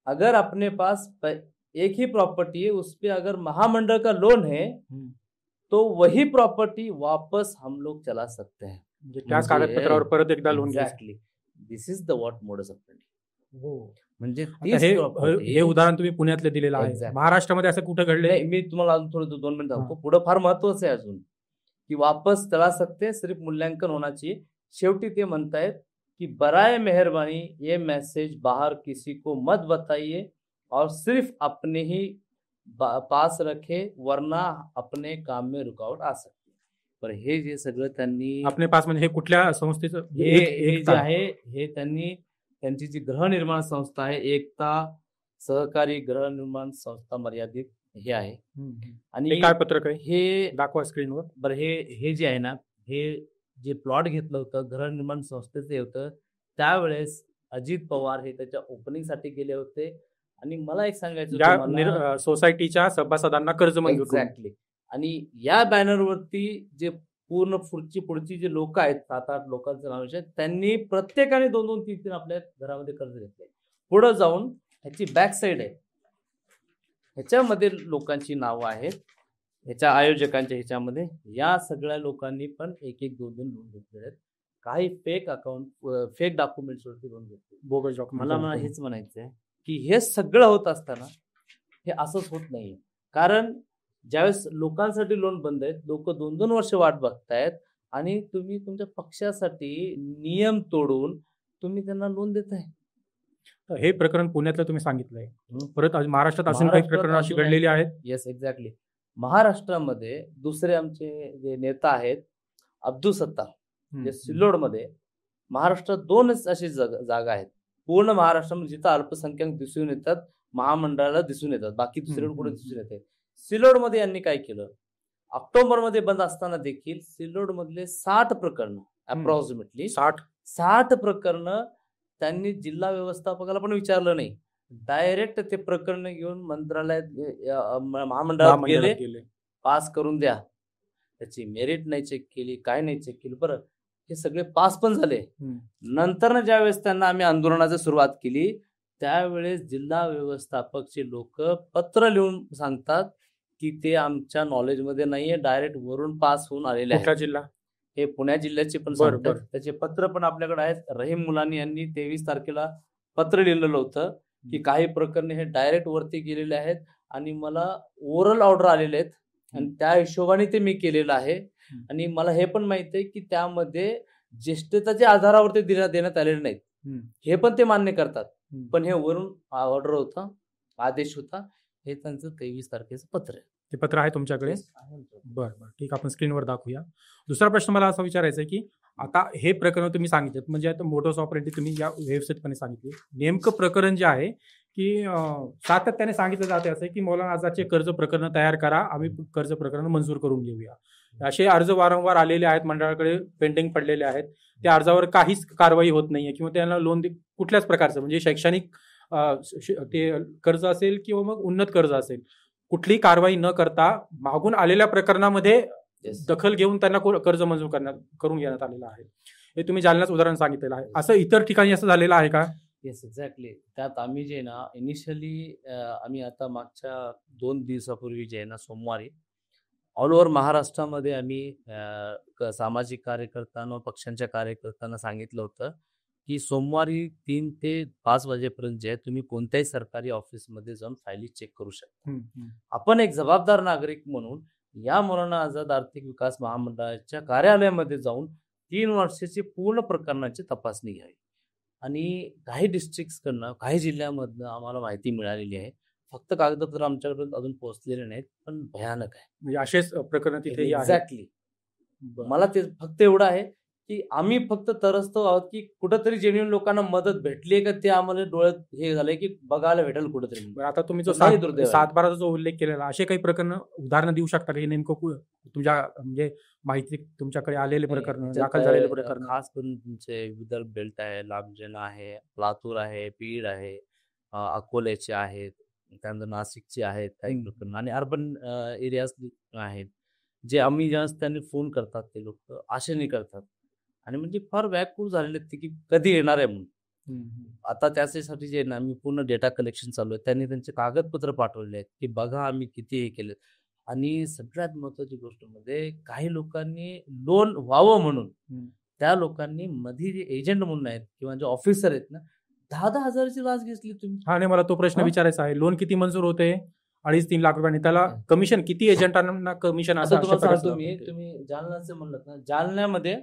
अगर अपने पास एक ही प्रॉपर्टी है, उस पे अगर महामंडल का लोन है, तो वही प्रॉपर्टी वापस हम लोग चला सकते हैं. म्हणजे त्याच कागदपत्रावर परत एकदा लोन घ्यायचं. Exactly, this is the what modus operandi. म्हणजे आता तीच हे property- हे उदाहरण तुम्ही पुण्यातलं दिलेलं आहे. Exactly. महाराष्ट्रामध्ये असं कुठं घडले? नाही, मी तुम्हाला अजून थोडं 2 मिनिट सांगतो. पुढे फार महत्वाचं आहे अजून, की वापस चला सकते, सिर्फ मूल्यांकन होना चाहिए. शेवटी ते म्हणतायत की बराए मेहरबानी ये मैसेज बाहर किसी को मत बताइए और सिर्फ अपने ही पास रखे, वरना अपने काम में रुकावट आ सकते. पण हे जे सगळं त्यांनी आपले पास म्हणजे हे कुठल्या संस्थेचं? हे जे आहे, हे त्यांनी त्यांची जी गृहनिर्माण संस्था आहे, एकता सहकारी गृहनिर्माण संस्था मर्यादित, हे आहे. आणि हे काय पत्रक आहे? हे दाखवा स्क्रीनवर. बरं, हे जे आहे ना, हे जे प्लॉट घेतलं होतं गृहनिर्माण संस्थेचे होतं, त्यावेळेस अजित पवार हे त्याच्या ओपनिंगसाठी गेले होते. आणि मला एक सांगायचं या सोसायटीच्या सभासदांना कर्ज मंजूर करून. एक्झॅक्टली. आणि या बॅनरवरती जे पूर्ण पुढची जे लोक आहेत, 7-8 लोकांचं नाव आहे, त्यांनी प्रत्येकाने 2-2, 3-3 आपल्या घरामध्ये कर्ज घेतले. पुढे जाऊन ह्याची बॅक साईड आहे, ह्याच्यामध्ये लोकांची नावं आहेत, ह्याच्या आयोजकांच्या ह्याच्यामध्ये या सगळ्या लोकांनी पण 1-1, 2-2 लोन घेतलेले आहेत. काही फेक अकाउंट, फेक डॉक्युमेंट्सवरती लोन घेतले. Bogus document. मला हेच म्हणायचं आहे की हे सगळं होत असताना हे असंच होत नाहीये. कारण ज्यावेळेस लोकांसाठी लोन बंद आहेत, लोक 2-2 वर्ष वाट बघतायत आणि तुम्ही तुमच्या पक्षासाठी नियम तोडून तुम्ही त्यांना लोन देताय. हे प्रकरण पुण्यातलं तुम्ही सांगितलंय. परत महाराष्ट्रात अजून काही प्रकरण अशी घडलेली आहेत? Yes, exactly. महाराष्ट्रामध्ये दुसरे आमचे जे नेता आहेत, अब्दुल सत्तार, जे सिल्लोडमध्ये, महाराष्ट्रात 2च अशी जागा आहेत पूर्ण महाराष्ट्रामध्ये जिथं अल्पसंख्याक दिसून येतात, महामंडळाला दिसून येतात, बाकी दुसरीकडे कुठे दिसून येते. सिल्लोडमध्ये यांनी काय केलं, ऑक्टोबरमध्ये बंद असताना देखील सिल्लोडमधले 60 प्रकरण, अप्रॉक्सिमेटली 60 प्रकरण त्यांनी जिल्हा व्यवस्थापकाला पण विचारलं नाही, डायरेक्ट ते प्रकरण घेऊन मंत्रालयात महामंडळात गेले, पास करून द्या. त्याची मेरिट नाही चेक केली, काय नाही चेक केली. बरं, हे सगळे पास पण झाले. नंतर ज्यावेळेस त्यांना आम्ही आंदोलनाची सुरुवात केली, त्यावेळेस जिल्हा व्यवस्थापकचे लोक पत्र लिहून सांगतात की ते आमच्या नॉलेजमध्ये नाहीये, डायरेक्ट वरून पास होऊन आलेले आहेत. जिल्हा हे पुणे जिल्ह्याचे पण सांगतात. त्याचे पत्र पण आपल्याकडे आहेत. रहीम मुलानी यांनी 23 तारखेला पत्र लिहिलेलं होतं की काही प्रकरणे हे डायरेक्ट वरती गेलेले आहेत आणि मला ओरल ऑर्डर आलेले आहेत आणि त्या हिशोबाने ते मी केलेलं आहे. आणि मला हे पण माहिती आहे की त्यामध्ये ज्येष्ठतेच्या आधारावरती देण्यात आलेले नाहीत, हे पण ते मान्य करतात. पण हे वरून ऑर्डर होता, आदेश होता. हे त्यांचं 23 तारखेचं पत्र आहे. ते पत्र आहे तुमच्याकडे? बरं, ठीक. आपण स्क्रीनवर दाखवूया. दुसरा प्रश्न मला असा विचारायचा आहे की आता हे प्रकरण तुम्ही सांगितलं, म्हणजे आता मोडस ऑपरेंडी तुम्ही या व्यवस्थितपणे सांगितली. नेमकं प्रकरण जे आहे की सातत्याने सांगितलं जाते असं की मौलाना आझादचे कर्ज प्रकरण तयार करा, आम्ही कर्ज प्रकरण मंजूर करून घेऊया. असे अर्ज वारंवार आलेले आहेत, मंडळाकडे पेंडिंग पडलेले आहेत. त्या अर्जावर काहीच कारवाई होत नाहीये किंवा त्यांना लोन कुठल्याच प्रकारचं, म्हणजे शैक्षणिक ते कर्ज असेल किंवा मग उन्नत कर्ज असेल, कुठलीही कारवाई न करता मागून आलेल्या प्रकरणामध्ये दखल घेऊन त्यांना कर्ज मंजूर करून घेण्यात आलेलं आहे. हे तुम्ही जालन्याचं उदाहरण सांगितलेलं आहे. असं इतर ठिकाणी असं झालेलं आहे का? Yes, exactly. त्यात आम्ही जे ना इनिशियली आम्ही आता मागच्या 2 दिवसापूर्वी जे आहे ना सोमवारी ऑल ओव्हर महाराष्ट्रामध्ये आम्ही सामाजिक कार्यकर्त्यांना, पक्षांच्या कार्यकर्त्यांना सांगितलं होतं की सोमवारी 3 ते 5 वाजेपर्यंत जे आहे तुम्ही कोणत्याही सरकारी ऑफिसमध्ये जाऊन फायली चेक करू शकता. आपण एक जबाबदार नागरिक म्हणून या मौलाना आझाद आर्थिक विकास महामंडळाच्या कार्यालयामध्ये जाऊन 3 वर्षाची पूर्ण प्रकरणाची तपासणी घ्यावी. आणि काही डिस्ट्रिक्ट्सकडनं, काही जिल्ह्यामधनं आम्हाला माहिती मिळालेली आहे. फक्त कागदपत्र आमच्याकडे अजून पोहोचलेले नाहीत, पण भयानक आहे. म्हणजे असेच प्रकरण तिथे? एक्झॅक्टली. मला ते फक्त एवढं आहे की आम्ही फक्त तरसतो आहोत की कुठंतरी जेन्युइन लोकांना मदत भेटली का, ते आम्हाला डोळ्यात हे झालंय की बघायला भेटेल कुठेतरी. आता तुम्ही जो 7-12चा जो उल्लेख केलेला, असे काही प्रकरण उदाहरणं देऊ शकता का? हे नेमकं तुमच्या म्हणजे माहिती तुमच्याकडे आलेले प्रकरण, दाखल झालेले प्रकरण? खास करून तुमचे विदर्भ बेल्ट आहे, लांबजेना आहे, लातूर आहे, बीड आहे, अकोल्याचे आहेत, त्यानंतर नाशिकचे आहेत काही हम्म. लोक आणि अर्बन एरियाज आहेत जे आम्ही जेव्हा त्यांनी फोन करतात ते लोक आशेने करतात आणि म्हणजे फार व्याकुळ झालेले आहेत ते की कधी येणार आहे म्हणून. आता त्याच्यासाठी जे आहे ना, मी पूर्ण डेटा कलेक्शन चालू आहे. त्यांनी त्यांचे कागदपत्र पाठवले आहेत, की बघा आम्ही किती हे केलं आणि सगळ्यात महत्त्वाची गोष्ट म्हणजे काही लोकांनी लोन व्हावं म्हणून त्या लोकांनी मध्ये जे एजंट म्हणून आहेत किंवा जे ऑफिसर आहेत ना, 10,000 हजाराची लाच घेतली तुम्ही. हा नाही, मला तो प्रश्न हा? विचारायचा आहे. लोन किती मंजूर होते? 2.5-3 लाख रुपये. आणि त्याला कमिशन किती? एजंटांना कमिशन आता असं तुम्हाला अशा सांगतो प्रकारचं मी, तुम्ही जालन्याचं म्हणलं ना, जालन्यामध्ये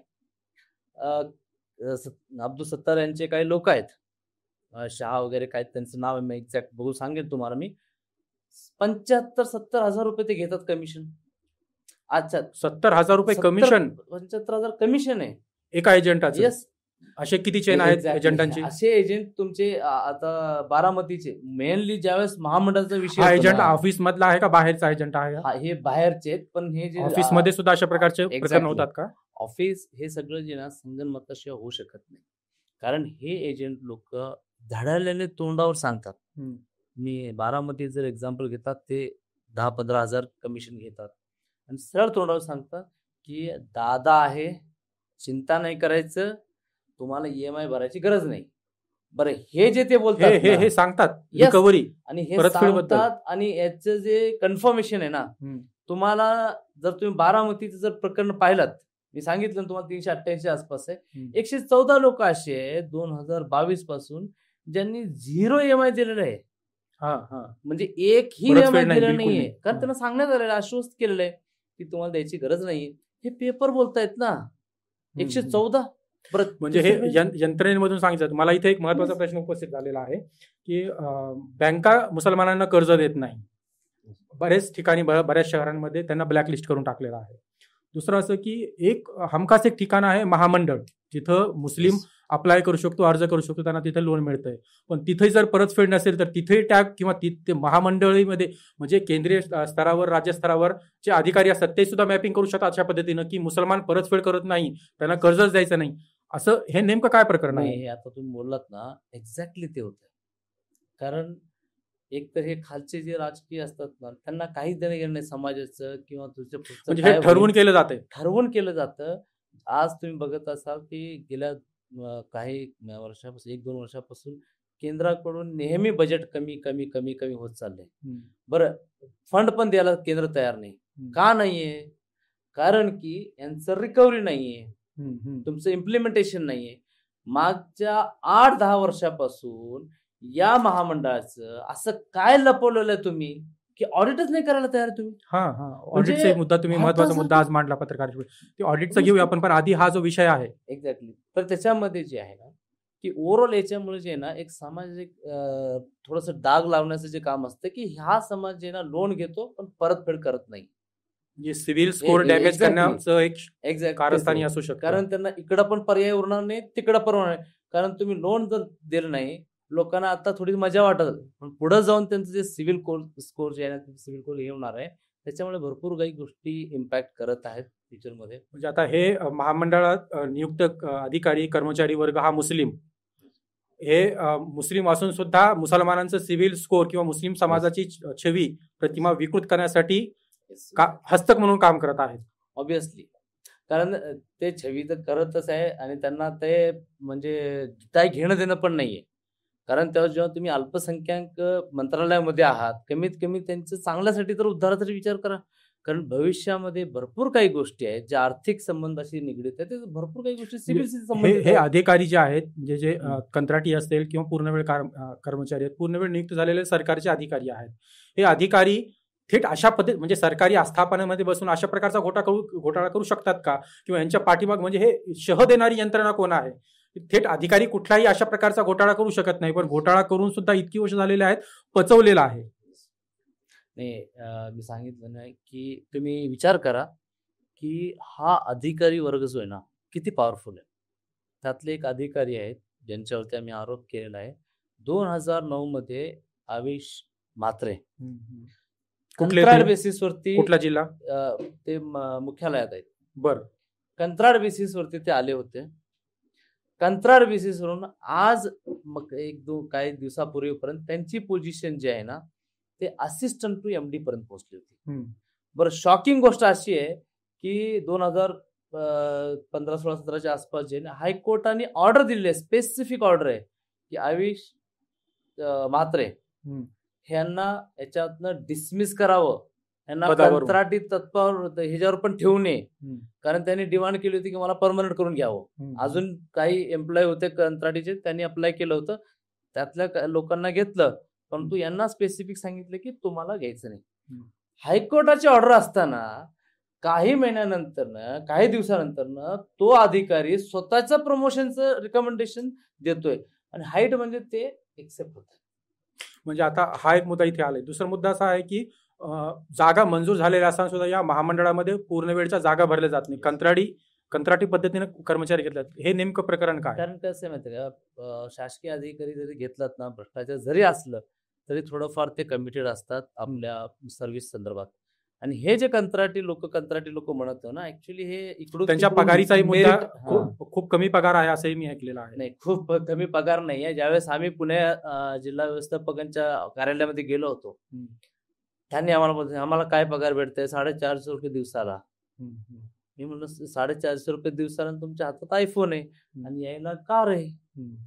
अ, अब्दुल सत्तार यांचे काही लोक आहेत, शहा वगैरे काय त्यांचं नाव आहे, मी एक्झॅक्ट बघू सांगेन तुम्हाला मी. 75-70 हजार रुपये ते घेतात कमिशन. अच्छा, 70,000 रुपये कमिशन 75,000 कमिशन आहे. एका एजंटाचं? येस, असे किती चेन आहेत एजंटांची? असे एजंट तुमचे आता बारामतीचे मेनली ज्यावेळेस महामंडळाचा विषय हा होतो एजंट ना, ऑफिस मधला आहे का बाहेरचा एजंट आहे? हे बाहेरचे आहेत, पण हे जे ऑफिस मध्ये सुद्धा अशा प्रकारचे प्रकरण Exactly. होतात का? ऑफिस हे सगळं जे ना संगणमताशिवाय होऊ शकत नाही. कारण हे एजंट लोक धडाडलेले तोंडावर सांगतात. मी बारामती जर एक्झाम्पल घेतात ते 10-15 हजार कमिशन घेतात आणि सरळ तोंडावर सांगतात की दादा आहे, चिंता नाही करायचं, तुम्हाला EMI भरायची गरज नाही. बरं, हे जे ते बोलतात हे ना, हे सांगतात Yes. रिकव्हरी आणि हे परतफेडबद्दल. सांगतात आणि याचं जे कन्फर्मेशन आहे ना, तुम्हाला जर तुम्ही बारामतीचं जर प्रकरण पाहिलं, मी सांगितलं ना तुम्हाला 388 आसपास आहे. 114 लोक असे आहेत 2022 पासून ज्यांनी 0 EMI दिलेलं आहे. म्हणजे एकही परतफेड EMI नाही, दिलेला बिलकुल नाहीये. नाही. कारण त्यांना सांगण्यात आलेलं, आश्वस्त केलेलं आहे की तुम्हाला द्यायची गरज नाही. हे पेपर बोलतायत ना. 114. बरं, म्हणजे हे यंत्रणेमधून सांगितलं. मला इथे एक महत्वाचा प्रश्न उपस्थित झालेला आहे की बँका मुसलमानांना कर्ज देत नाही. बरेच ठिकाणी बऱ्याच शहरांमध्ये त्यांना ब्लॅकलिस्ट करून टाकलेलं आहे. दुसरं असं की एक हमखास एक ठिकाण आहे महामंडळ, जिथं मुस्लिम अप्लाय करू शकतो, अर्ज करू शकतो, त्यांना तिथे लोन मिळतंय. पण तिथे जर परतफेड नसेल तर तिथे टॅग किंवा ते महामंडळीमध्ये म्हणजे केंद्रीय स्तरावर, राज्य स्तरावर जे अधिकारी असतात ते सुद्धा मॅपिंग करू शकतात अशा पद्धतीनं की मुसलमान परतफेड करत नाही, त्यांना कर्जच द्यायचं नाही. असं हे नेमकं काय प्रकरण आहे? हे आता तुम्ही बोललात ना, एक्झॅक्टली ते होतं. कारण एक तर हे खालचे जे राजकीय असतात ना, त्यांना काही देणं घेणं नाही समाजाचं किंवा तुझ्या म्हणजे हे ठरवून केलं जाते. ठरवून केलं जातं. आज तुम्ही बघत असाल की गेल्या काही वर्षापासून 1-2 वर्षापासून केंद्राकडून नेहमी बजेट कमी कमी कमी कमी होत चाललंय. बरं, फंड पण द्यायला केंद्र तयार नाही. का नाहीये? कारण की यांचं रिकव्हरी नाहीये, तुमचं इम्प्लिमेंटेशन नाहीये. मागच्या 8-10 वर्षापासून या महामंडळाचं असं काय लपवलेलं आहे तुम्ही की ऑडिटच नाही करायला तयार तुम्ही? ऑडिटचा एक मुद्दा तुम्ही महत्वाचा मुद्दा आज मांडला पत्रकार ते ऑडिटचा घेऊया आपण, पण आधी हा जो विषय आहे एक्झॅक्टली, तर त्याच्यामध्ये जे आहे ना की ओव्हरऑल याच्यामुळे जे आहे ना एक सामाजिक थोडंसं डाग लावण्याचं जे काम असतं की हा समाज जे ना लोन घेतो पण परतफेड करत नाही. म्हणजे सिव्हिल स्कोर डॅमेज करण्याचं एक कारस्थानी असू शकतं. कारण त्यांना इकडं पण पर्याय उरणार नाही, तिकडं पण उरणार नाही. कारण तुम्ही लोन जर दिलं नाही, लोकांना आता थोडी मजा वाटत, पण पुढे जाऊन त्यांचं जे सिव्हिल स्कोर जे आहे ना, सिव्हिल स्कोर हे होणार आहे. त्याच्यामुळे भरपूर काही गोष्टी इम्पॅक्ट करत आहेत फ्युचरमध्ये. म्हणजे आता हे महामंडळात नियुक्त अधिकारी कर्मचारी वर्ग हा मुस्लिम, हे मुस्लिम असून सुद्धा मुसलमानांचं सिव्हिल स्कोर किंवा मुस्लिम समाजाची छवी प्रतिमा विकृत करण्यासाठी हस्तक म्हणून काम करत आहेत. ऑब्विसली, कारण ते छवी तर करतच आहे आणि त्यांना ते म्हणजे काय घेणं देणं पण नाहीये. कारण जेव्हा तुम्ही अल्पसंख्याक मंत्रालयामध्ये आहात, कमीत कमी त्यांचं चांगल्यासाठी तर उद्धारासाठी विचार करा. कारण भविष्यामध्ये भरपूर काही गोष्टी आहेत ज्या आर्थिक संबंधाशी निगडीत आहेत. भरपूर काही गोष्टी सिव्हिलशी संबंधित. हे अधिकारी जे आहेत म्हणजे जे कंत्राटी असतील किंवा पूर्णवेळ कर्मचारी आहेत, पूर्णवेळ नियुक्त झालेले सरकारचे अधिकारी आहेत, हे अधिकारी थेट अशा पद्धती म्हणजे सरकारी आस्थापनामध्ये बसून अशा प्रकारचा घोटाळा करू शकतात का? किंवा यांच्या पाठीमाग म्हणजे हे शह देणारी यंत्रणा कोण आहे? थेट अधिकारी कुठलाही अशा प्रकारचा घोटाळा करू शकत नाही, पण घोटाळा करून सुद्धा इतकी वर्ष झालेले आहेत, पचवलेला आहे. नाही, मी सांगितलं नाही की तुम्ही विचार करा की हा अधिकारी वर्ग जो आहे ना किती पॉवरफुल आहे. त्यातले एक अधिकारी आहेत ज्यांच्यावरती आम्ही आरोप केलेला आहे. 2009 मध्ये आवेश म्हात्रे कंत्राट बेसिसवरती, कुठला जिल्हा? ते मुख्यालयात आहेत. बरं, कंत्राट बेसिसवरती ते आले होते. कंत्राट बेसिसवरून आज मग 1-2 काही दिवसापूर्वीपर्यंत त्यांची पोझिशन जी आहे ना ते असिस्टंट टू एमडी पर्यंत पोहोचली होती. हम्म. बरं, शॉकिंग गोष्ट अशी आहे की 2015-16-17च्या आसपास जे हायकोर्टाने ऑर्डर दिलेली आहे, स्पेसिफिक ऑर्डर आहे की आयुष म्हात्रे ह्यांना याच्यातनं डिसमिस करावं, यांना पदावरून. कंत्राटी तत्वावर ह्याच्यावर पण ठेवू नये, कारण त्यांनी डिमांड केली होती की मला परमनंट करून घ्यावं. अजून काही एम्प्लॉय होते कंत्राटीचे, त्यांनी अप्लाय केलं होतं, त्यातल्या लोकांना घेतलं, परंतु यांना स्पेसिफिक सांगितलं की तुम्हाला घ्यायचं नाही. हायकोर्टाची ऑर्डर असताना काही महिन्यानंतर, काही दिवसानंतर तो अधिकारी स्वतःचं प्रमोशनचं रिकमेंडेशन देतोय आणि हाईट म्हणजे ते एक्सेप्ट होत. म्हणजे आता हा एक मुद्दा इथे आलाय. दुसरा मुद्दा असा आहे की जागा मंजूर झालेल्या असताना सुद्धा या महामंडळामध्ये पूर्ण वेळच्या जागा भरल्या जात नाही, कंत्राटी पद्धतीने कर्मचारी घेतल्यात. हे नेमकं प्रकरण काय? कारण कसं आहे माहिती का, शासकीय अधिकारी जरी घेतलात ना, भ्रष्टाचार जरी असलं तरी थोडंफार ते कमिटेड असतात आपल्या सर्व्हिस संदर्भात. आणि हे जे कंत्राटी लोक म्हणत ना, ऍक्च्युली हे इकडून त्यांच्या तिकडून पगारीचाही मुद्दा merit- खूप कमी पगार आहे असंही मी ऐकलेलं आहे. नाही, खूप कमी पगार नाही आहे. ज्यावेळेस आम्ही पुणे जिल्हा व्यवस्थापकांच्या कार्यालयामध्ये गेलो होतो, त्यांनी आम्हाला बोलतो आम्हाला काय पगार भेटते, 450 रुपये दिवसाला. मी म्हणलं 450 रुपये दिवसाला तुमच्या हातात आयफोन आहे आणि यायला कार आहे,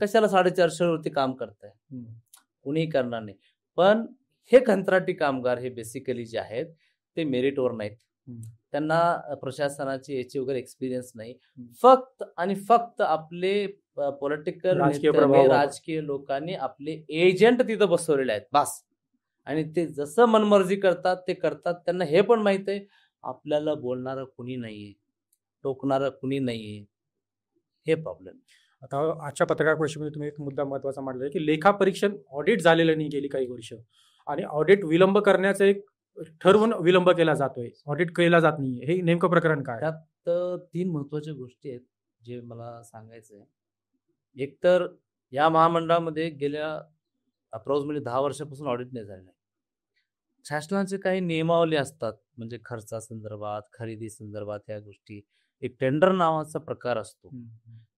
कशाला 450 वरती काम करताय? कुणीही करणार नाही. पण हे कंत्राटी कामगार हे बेसिकली जे आहेत ते मेरिटवर नाहीत, त्यांना प्रशासनाची याची वगैरे एक्सपिरियन्स नाही. फक्त आणि फक्त आपले पॉलिटिकल राजकीय लोकांनी आपले एजंट तिथं बसवलेले आहेत बस, आणि ते जसं मनमर्जी करतात ते करतात. त्यांना हे पण माहित आहे आपल्याला बोलणारं कुणी नाहीये, टोकणारं कुणी नाहीये. हे प्रॉब्लेम. आता आजच्या पत्रकार परिषदेमध्ये तुम्ही एक मुद्दा महत्वाचा मांडला की लेखा परीक्षण ऑडिट झालेलं नाही गेली काही वर्ष, आणि ऑडिट विलंब करण्याचं एक ठरवून विलंब केला जातोय, ऑडिट केला जात नाहीये. हे नेमकं प्रकरण काय? त्यात 3 महत्वाच्या गोष्टी आहेत जे मला सांगायचं आहे. एक तर या महामंडळामध्ये गेल्या अप्रॉक्सिमेटली 10 वर्षापासून ऑडिट नाही झालेलं आहे. शासनाचे काही नियमावली असतात, म्हणजे खर्चासंदर्भात, खरेदी संदर्भात या गोष्टी. एक टेंडर नावाचा प्रकार असतो.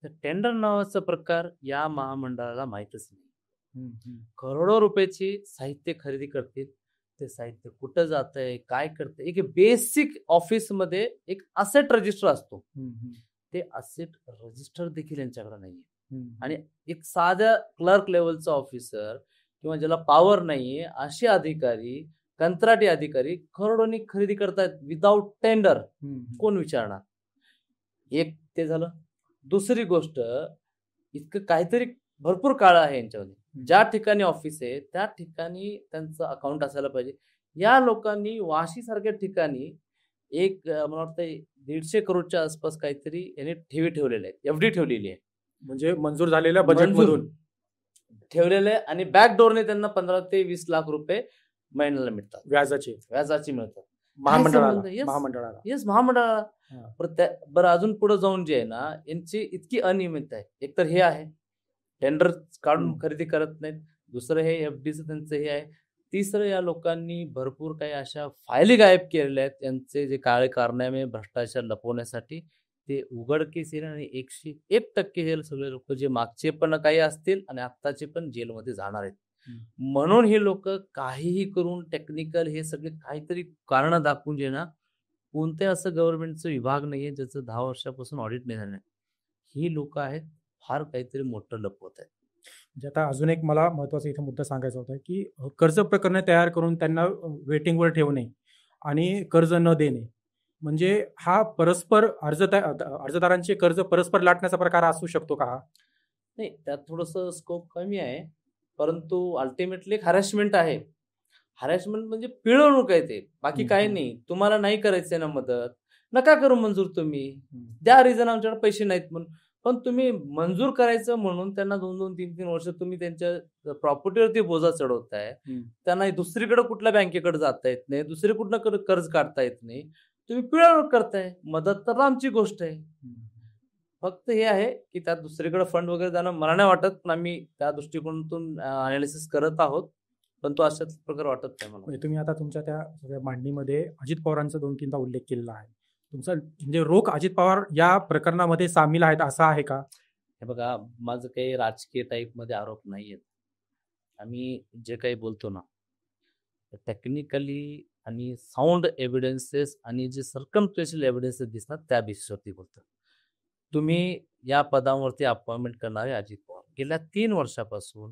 तर टेंडर नावाचा प्रकार या महामंडळाला माहीतच नाही. करोडो रुपयाची साहित्य खरेदी करतील, ते साहित्य कुठं जात आहे, काय करतंय. एक बेसिक ऑफिसमध्ये एक असेट रजिस्टर असतो, ते असेट रजिस्टर देखील यांच्याकडे नाहीये. आणि एक साध्या क्लर्क लेवलचा ऑफिसर किंवा ज्याला पॉवर नाहीये असे अधिकारी, कंत्राटी अधिकारी करोडोनी खरेदी करतायत विदाउट टेंडर. कोण विचारणार? एक ते झालं. दुसरी गोष्ट, इतकं काहीतरी भरपूर काळ आहे यांच्यामध्ये. ज्या ठिकाणी ऑफिस आहे त्या ठिकाणी त्यांचं अकाउंट असायला पाहिजे. या लोकांनी वाशी सारख्या ठिकाणी एक मला वाटतं 150 करोडच्या आसपास काहीतरी यांनी ठेवी ठेवलेल्या आहेत, एफडी ठेवलेली आहे, म्हणजे मंजूर झालेल्या बजेटमधून ठेवलेले आहे. आणि बॅकडोरने त्यांना 15 ते 20 लाख रुपये महिन्याला मिळतात, व्याजाची मिळतात महामंडळाला. येस, महामंडळाला. बरं, अजून पुढे जाऊन जे आहे ना, यांची इतकी अनियमित आहे. एकतर हे आहे टेंडर काढून खरेदी करत नाहीत, दुसरं हे एफडीचं त्यांचं हे आहे, तिसरं या लोकांनी भरपूर काही अशा फायली गायब केलेल्या आहेत. यांचे जे काळे कारनामे भ्रष्टाचार लपवण्यासाठी ते उघडकीस येईल. आणि 101% हे सगळे लोक जे मागचे पण काही असतील आणि आत्ताचे पण जेलमध्ये जाणार आहेत. म्हणून हे लोक काहीही करून टेक्निकल हे सगळे काहीतरी कारण दाखवून जे ना, कोणत्या असं गव्हर्नमेंटचं विभाग नाहीये ज्याचं 10 वर्षापासून ऑडिट नाही झालं. ही लोक आहेत फार काहीतरी मोठं लपवत आहेत. म्हणजे आता अजून एक मला महत्वाचा इथे मुद्दा सांगायचा होता की कर्ज प्रकरणे तयार करून त्यांना वेटिंगवर ठेवणे आणि कर्ज न देणे, म्हणजे हा परस्पर अर्जदारांचे कर्ज परस्पर लाटण्याचा प्रकार असू शकतो का? नाही, त्यात थोडंसं स्कोप कमी आहे, परंतु अल्टिमेटली एक हॅरॅसमेंट आहे. हॅरॅसमेंट म्हणजे पिळवणूक आहे ते, बाकी काही नाही. तुम्हाला नाही करायचंय ना मदत, नका करू मंजूर, तुम्ही द्या रिझन आमच्याकडे पैसे नाहीत म्हणून. पण तुम्ही मंजूर करायचं म्हणून त्यांना 2-2, 3-3 वर्ष तुम्ही त्यांच्या प्रॉपर्टीवरती बोजा चढवताय. त्यांना दुसरीकडे कुठल्या बँकेकडे जाता येत नाही, दुसरे कुठलं कर्ज काढता येत नाही, तुम्ही पिळवणूक करताय. मदत तर आमची गोष्ट आहे. फक्त हे आहे की त्यात दुसरीकडे फंड वगैरे जाणं मला नाही वाटत, पण आम्ही त्या दृष्टिकोनातून अनालिसिस करत आहोत, पण तो अशाच प्रकार वाटत नाही मला. तुम्ही आता तुमच्या त्या सगळ्या मांडणीमध्ये अजित पवारांचा 2-3दा उल्लेख केलेला आहे. तुमचा म्हणजे रोख अजित पवार या प्रकरणामध्ये सामील आहेत असं आहे का? हे बघा, माझं काही राजकीय टाईप मध्ये आरोप नाहीयेत. आम्ही जे काही बोलतो ना, टेक्निकली आणि साऊंड एव्हिडन्सेस आणि जे सर्कमस्टेन्शियल एव्हिडन्सेस दिसतात त्या बेसिसवरती बोलतो. तुम्ही या पदावरती अपॉइंटमेंट करणारे अजित पवार गेल्या 3 वर्षापासून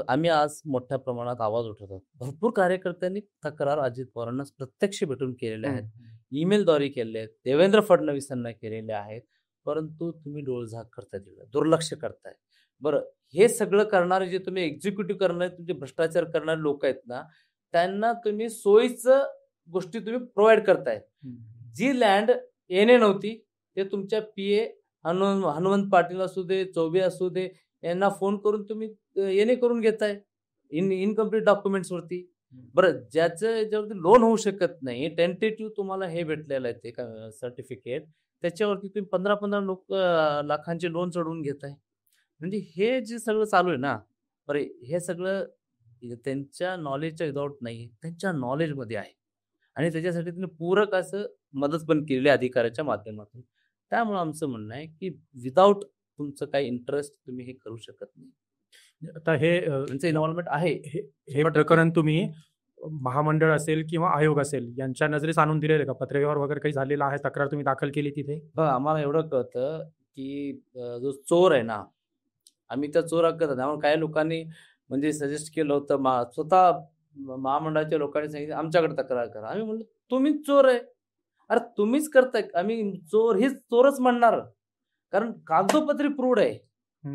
आम्ही आज मोठ्या प्रमाणात आवाज उठवतो. भरपूर कार्यकर्त्यांनी तक्रार अजित पवारांना प्रत्यक्ष भेटून केलेल्या आहेत. ईमेलद्वारे केलेले आहेत. देवेंद्र फडणवीसांना केलेले आहेत. परंतु तुम्ही डोळझाक करताय, तिकडे दुर्लक्ष करताय. बरं, हे सगळं करणारे जे तुम्ही एक्झिक्युटिव्ह करणारे तुमचे भ्रष्टाचार करणारे लोक आहेत ना, त्यांना तुम्ही सोयीचं गोष्टी तुम्ही प्रोव्हाइड करताय. जी लँड येणे नव्हती ते तुमच्या पीए हनुमंत पाटील असू दे, चौबे असू दे, यांना फोन करून तुम्ही येणे करून घेताय इनकम्प्लीट डॉक्युमेंट्सवरती. बरं, ज्याचं याच्यावरती लोन होऊ शकत नाही, टेंटेटिव्ह तुम्हाला हे भेटलेलं आहे ते सर्टिफिकेट, त्याच्यावरती तुम्ही 15 लाखांचे लोन चढवून घेताय. म्हणजे हे जे सगळं चालू आहे ना, बरं हे सगळं त्यांच्या नॉलेजच्या विदाऊट नाही, त्यांच्या नॉलेजमध्ये आहे आणि त्याच्यासाठी त्यांनी पूरक असं मदत पण केलेली आहे अधिकाऱ्याच्या माध्यमातून. त्यामुळे आमचं म्हणणं आहे की विदाऊट तुमचं काही इंटरेस्ट तुम्ही हे करू शकत नाही. आता हे त्यांचं इन्व्हॉल्वमेंट आहे. हे प्रकरण तुम्ही महामंडळ असेल किंवा आयोग असेल यांच्या नजरेस आणून दिलेलं का? पत्रव्यवहार वगैरे काही झालेला आहे? तक्रार तुम्ही दाखल केली तिथे? आम्हाला एवढं कळतं की जो चोर आहे ना, आम्ही त्या चोराकडे त्यामुळे काही लोकांनी म्हणजे सजेस्ट केलं होतं, स्वतः महामंडळाच्या लोकांनी सांगितलं आमच्याकडे तक्रार करा. आम्ही म्हणलो तुम्हीच चोर आहे. अरे तुम्हीच करताय, आम्ही चोर हेच चोरच म्हणणार, कारण कागदोपत्री प्रूव्ड आहे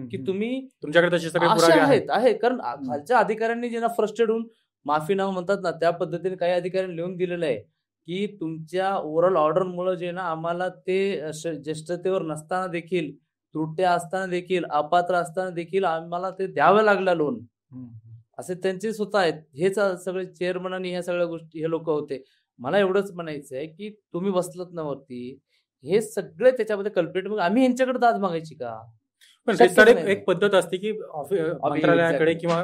की तुम्ही तुमच्याकडे तसे सगळे असे पुरावे आहेत. आहे. कारण खालच्या अधिकाऱ्यांनी ज्यांना फ्रस्ट्रेट होऊन माफीनामा म्हणतात ना, त्या पद्धतीने काही अधिकाऱ्यांनी लिहून दिलेलं आहे की तुमच्या ओव्हरऑल ऑर्डरमुळे जे ना आम्हाला ते ज्येष्ठतेवर नसताना देखील, त्रुट्या असताना देखील, अपात्र असताना देखील आम्हाला ते द्यावं लागलं लोन. असे त्यांचे स्वतः आहेत. हेच सगळे चेअरमन आणि ह्या सगळ्या गोष्टी हे लोक होते. मला एवढंच म्हणायचं आहे की तुम्ही बसलत ना वरती, हे सगळे त्याच्यामध्ये कल्प्रिट, मग आम्ही यांच्याकडे दाद मागायची का? पण एक पद्धत असते की मंत्रालयाकडे किंवा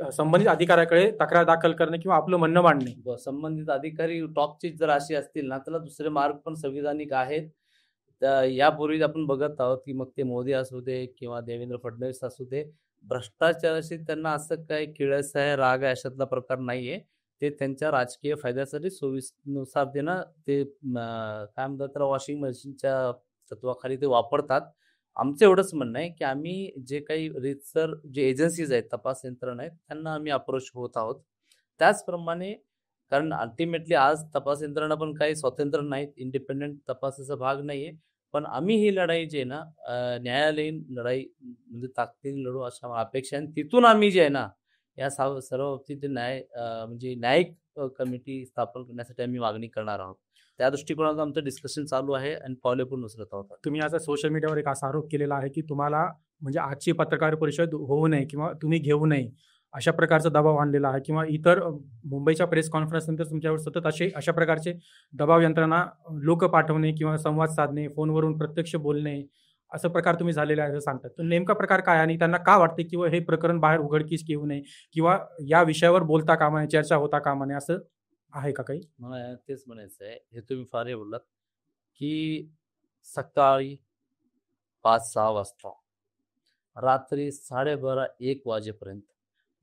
संबंधित अधिकाऱ्याकडे तक्रार दाखल करणे किंवा आपलं म्हणणं मांडणे. संबंधित अधिकारी टॉपची जर अशी असतील ना, त्याला दुसरे मार्ग पण संविधानिक आहेत. यापूर्वी आपण बघत आहोत की मग ते मोदी असू दे किंवा देवेंद्र फडणवीस असू दे, भ्रष्टाचाराशी त्यांना असं काही किळस आहे, राग आहे अशातला प्रकार नाहीये. ते त्यांच्या राजकीय फायद्यासाठी सोयीनुसार ते ना ते काय म्हणतात त्याला वॉशिंग मशीनच्या तत्वाखाली ते वापरतात. आमचं एवढंच म्हणणं आहे की आम्ही जे काही रितसर जे एजन्सीज आहेत, तपास यंत्रणा आहेत, त्यांना आम्ही अप्रोच होत आहोत. त्याचप्रमाणे कारण अल्टिमेटली आज तपास यंत्रणा पण काही स्वतंत्र नाहीत, इंडिपेंडेंट तपासाचा भाग नाहीये. पण आम्ही ही लढाई जी आहे ना, न्यायालयीन लढाई म्हणजे ताकदीने लढू अशा अपेक्षा आहे. तिथून आम्ही जे आहे ना, या सर्व बाबतीत म्हणजे न्यायिक कमिटी स्थापन करण्यासाठी आम्ही मागणी करणार आहोत. त्या दृष्टिकोनातून आमचं डिस्कशन चालू आहे आणि पावले पण उचलत आहोत. तुम्ही आता सोशल मीडियावर एक असा आरोप केलेला आहे की तुम्हाला म्हणजे आजची पत्रकार परिषद होऊ नये किंवा तुम्ही घेऊ नये अशा प्रकारचा दबाव आणलेला आहे, किंवा इतर मुंबईच्या प्रेस कॉन्फरन्स नंतर तुमच्यावर सतत अशा प्रकारचे दबाव यंत्रणा लोक पाठवणे किंवा संवाद साधणे, फोनवरून प्रत्यक्ष बोलणे, असं प्रकार तुम्ही झालेले आहे असं सांगतात. तर नेमका प्रकार काय आणि त्यांना का वाटते किंवा हे प्रकरण बाहेर उघडकीस येऊ नये किंवा या विषयावर बोलता कामा नये, चर्चा होता कामा नये, असं आहे का काही? मला तेच म्हणायचं आहे, हे तुम्ही फार हे बोललात की सकाळी 5-6 वाजता, रात्री 12:30-1 वाजेपर्यंत,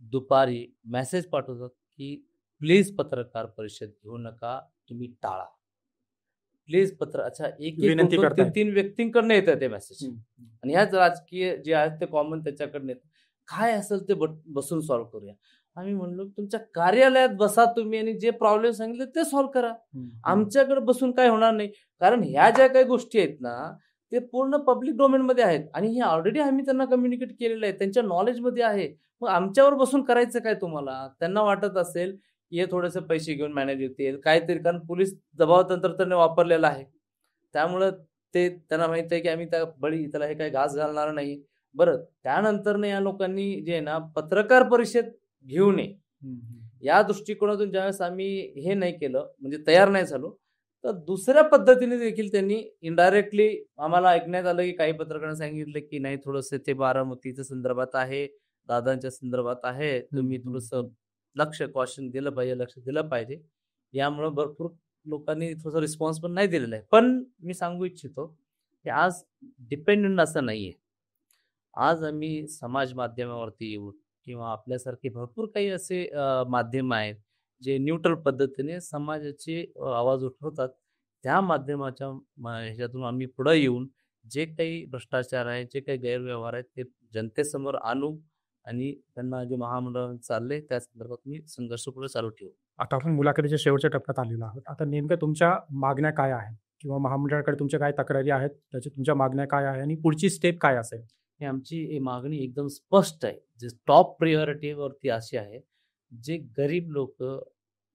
दुपारी मेसेज पाठवतात की प्लीज पत्रकार परिषद घेऊ नका, तुम्ही टाळा. प्लीज अच्छा, विनंती करताय. 3 व्यक्तींकडनं येतात ते मेसेज आणि ह्याच राजकीय जे आहेत ते कॉमन त्याच्याकडनं येतात. काय असेल ते बसून सॉल्व्ह करूया. आम्ही म्हणलो तुमच्या कार्यालयात बसा तुम्ही आणि जे प्रॉब्लेम सांगितले ते सॉल्व्ह करा. आमच्याकडे बसून काय होणार नाही, कारण ह्या ज्या काही गोष्टी आहेत ना, ते पूर्ण पब्लिक डोमेन मध्ये आहेत आणि हे ऑलरेडी आम्ही त्यांना कम्युनिकेट केलेलं आहे, त्यांच्या नॉलेजमध्ये आहे. मग आमच्यावर बसून करायचं काय तुम्हाला? त्यांना वाटत असेल की हे थोडेसे पैसे घेऊन मॅनेज होतील काहीतरी, कारण पोलीस दबाव तंत्रज्ञान वापरलेलं आहे. त्यामुळं ते त्यांना माहित आहे की आम्ही त्याला हे काही घास घालणार नाही. बरं, त्यानंतर या लोकांनी जे आहे ना पत्रकार परिषद घेऊ नये या दृष्टिकोनातून ज्यावेळेस आम्ही हे नाही केलं, म्हणजे तयार नाही झालो, तर दुसऱ्या पद्धतीने देखील त्यांनी इनडायरेक्टली आम्हाला ऐकण्यात आलं की काही पत्रकारांनी सांगितलं की नाही थोडंसं ते बारामतीच्या संदर्भात आहे, दादांच्या संदर्भात आहे, तुम्ही थोडंसं कॉशन दिलं पाहिजे, लक्ष दिलं पाहिजे. यामुळे भरपूर लोकांनी थोडासा रिस्पॉन्स पण नाही दिलेला आहे. पण मी सांगू इच्छितो की आज डिपेंडंट असं नाहीये. आज आम्ही समाज माध्यमावरती येऊन किंवा आपल्यासारखे भरपूर काही असे माध्यम आहेत जे न्यूट्रल पद्धतीने समाजाचे आवाज उठवतात. त्या माध्यमाच्या ह्याच्यातून आम्ही पुढे येऊन जे काही भ्रष्टाचार आहे, जे काही गैरव्यवहार आहेत ते जनतेसमोर आणू आणि त्यांना जे महामंडळ चाललंय त्या संदर्भात मी संघर्ष पुढे चालू ठेवू. आता आपण मुलाखतीच्या शेवटच्या टप्प्यात आलेलो आहोत. आता नेमक्या तुमच्या मागण्या काय आहेत? किंवा महामंडळाकडे तुमच्या काय तक्रारी आहेत? त्याच्या तुमच्या मागण्या काय आहे आणि पुढची स्टेप काय असेल? ही आमची मागणी एकदम स्पष्ट आहे. जे टॉप प्रायोरिटीवरती अशी आहे, जे गरीब लोकं,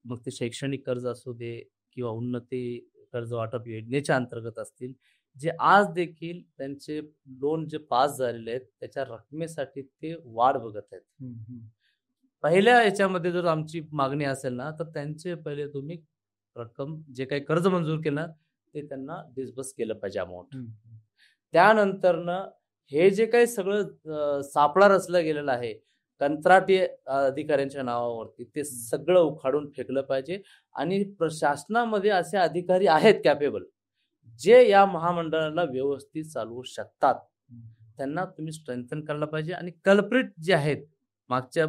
मग ते शैक्षणिक कर्ज असू दे किंवा उन्नती कर्ज वाटप योजनेच्या अंतर्गत असतील, जे आज देखील त्यांचे लोन जे पास झालेले आहेत, त्याच्या रकमेसाठी ते वाट बघत आहेत. पहिल्या याच्यामध्ये जर आमची मागणी असेल ना, तर त्यांचे पहिले तुम्ही रक्कम जे काही कर्ज मंजूर केलं, ते त्यांना डिस्बर्स केलं पाहिजे अमाउंट. त्यानंतरनं हे जे काही सगळं सापळा रचलं गेलेलं आहे कंत्राटी अधिकाऱ्यांच्या नावावरती, ते सगळं उखाडून फेकलं पाहिजे आणि शासनामध्ये असे अधिकारी आहेत कॅपेबल, जे या महामंडळाला व्यवस्थित चालवू शकतात. त्यांना तुम्ही स्ट्रेंथन करायला पाहिजे आणि कल्प्रिट जे आहेत मागच्या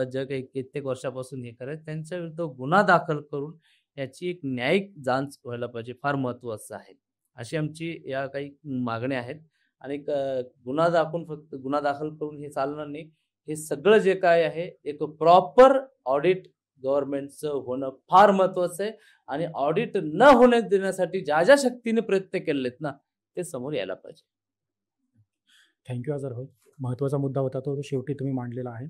ज्या काही कित्येक वर्षापासून हे करायचं, त्यांच्या विरुद्ध गुन्हा दाखल करून याची एक न्यायिक जांच व्हायला पाहिजे. फार महत्त्वाचं आहे. अशी आमची या काही मागण्या आहेत आणि गुन्हा दाखल करून हे चालणार नाही. हे सगळं जे काय आहे एक प्रॉपर ऑडिट गव्हर्नमेंटचं होणं फार महत्त्वाचं आहे आणि ऑडिट न होण्यास देण्यासाठी ज्या ज्या शक्तीने प्रयत्न केलेत ना, ते समोर यायला पाहिजे. थँक्यू अझर भाई. महत्त्वाचा मुद्दा होता तो शेवटी तुम्ही मांडलेला आहे.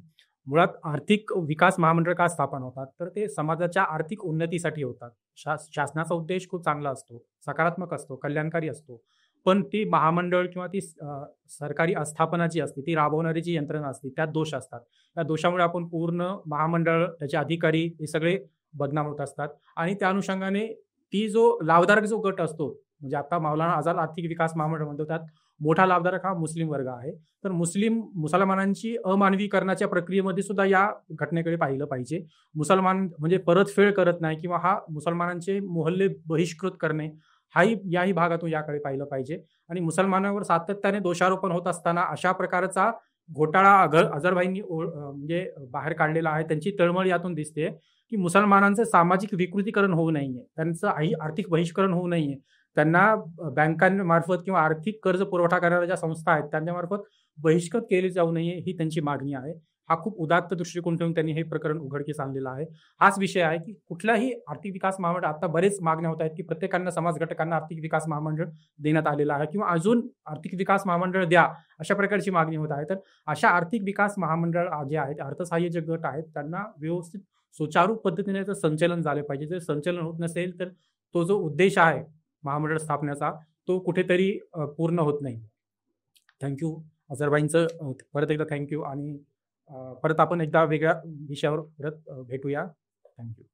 मुळात आर्थिक विकास महामंडळ का स्थापन होतात, तर ते समाजाच्या आर्थिक उन्नतीसाठी होतात. शासनाचा उद्देश खूप चांगला असतो, सकारात्मक असतो, कल्याणकारी असतो. पण ती महामंडळ किंवा ती सरकारी आस्थापना जी असते, ती राबवणारी जी यंत्रणा असते, त्यात दोष असतात. त्या दोषामुळे आपण पूर्ण महामंडळ, त्याचे अधिकारी हे सगळे बदनाम होत असतात आणि त्या अनुषंगाने ती जो लाभधारक जो गट असतो, म्हणजे आता मौलाना आझाद आर्थिक विकास महामंडळ म्हणतो, त्यात मोठा लाभधारक हा मुस्लिम वर्ग आहे. तर मुसलमानांची अमानवीकरणाच्या प्रक्रियेमध्ये सुद्धा या घटनेकडे पाहिलं पाहिजे. मुसलमान म्हणजे परतफेड करत नाही किंवा हा मुसलमानांचे मोहल्ले बहिष्कृत करणे, याही भागातून याकडे पाहिलं पाहिजे. आणि मुसलमानांवर सातत्याने दोषारोपण होत असताना अशा प्रकारचा घोटाळा अझर भाईंनी म्हणजे बाहेर काढलेला आहे. त्यांची तळमळ यातून दिसते की मुसलमानांचं सामाजिक विकृतीकरण होऊ नये, त्यांचं आर्थिक बहिष्करण होऊ नये, त्यांना बँकांमार्फत किंवा आर्थिक कर्ज पुरवठा करणाऱ्या ज्या संस्था आहेत त्यांच्यामार्फत बहिष्कृत केले जाऊ नये, ही त्यांची मागणी आहे. हा खूप उदात्त दृष्टिकोन ठेवून त्यांनी हे प्रकरण उघडकीस आणलेलं आहे. हाच विषय आहे की कुठलाही आर्थिक विकास महामंडळ, आता बरेच मागण्या होत आहेत की प्रत्येकांना समाज घटकांना आर्थिक विकास महामंडळ देण्यात आलेला आहे किंवा अजून आर्थिक विकास महामंडळ द्या, अशा प्रकारची मागणी होत आहे. तर अशा आर्थिक विकास महामंडळ जे आहेत, अर्थसहाय्य जे गट आहेत, त्यांना व्यवस्थित सुचारू पद्धतीने त्याचं संचलन झालं पाहिजे. जर संचलन होत नसेल तर तो जो उद्देश आहे महामंडळ स्थापनेचा, तो कुठेतरी पूर्ण होत नाही. थँक्यू अझरबाईंचं परत एकदा थँक्यू. आणि परत आपण एकदा वेगळ्या विषयावर परत भेटूया. थँक्यू.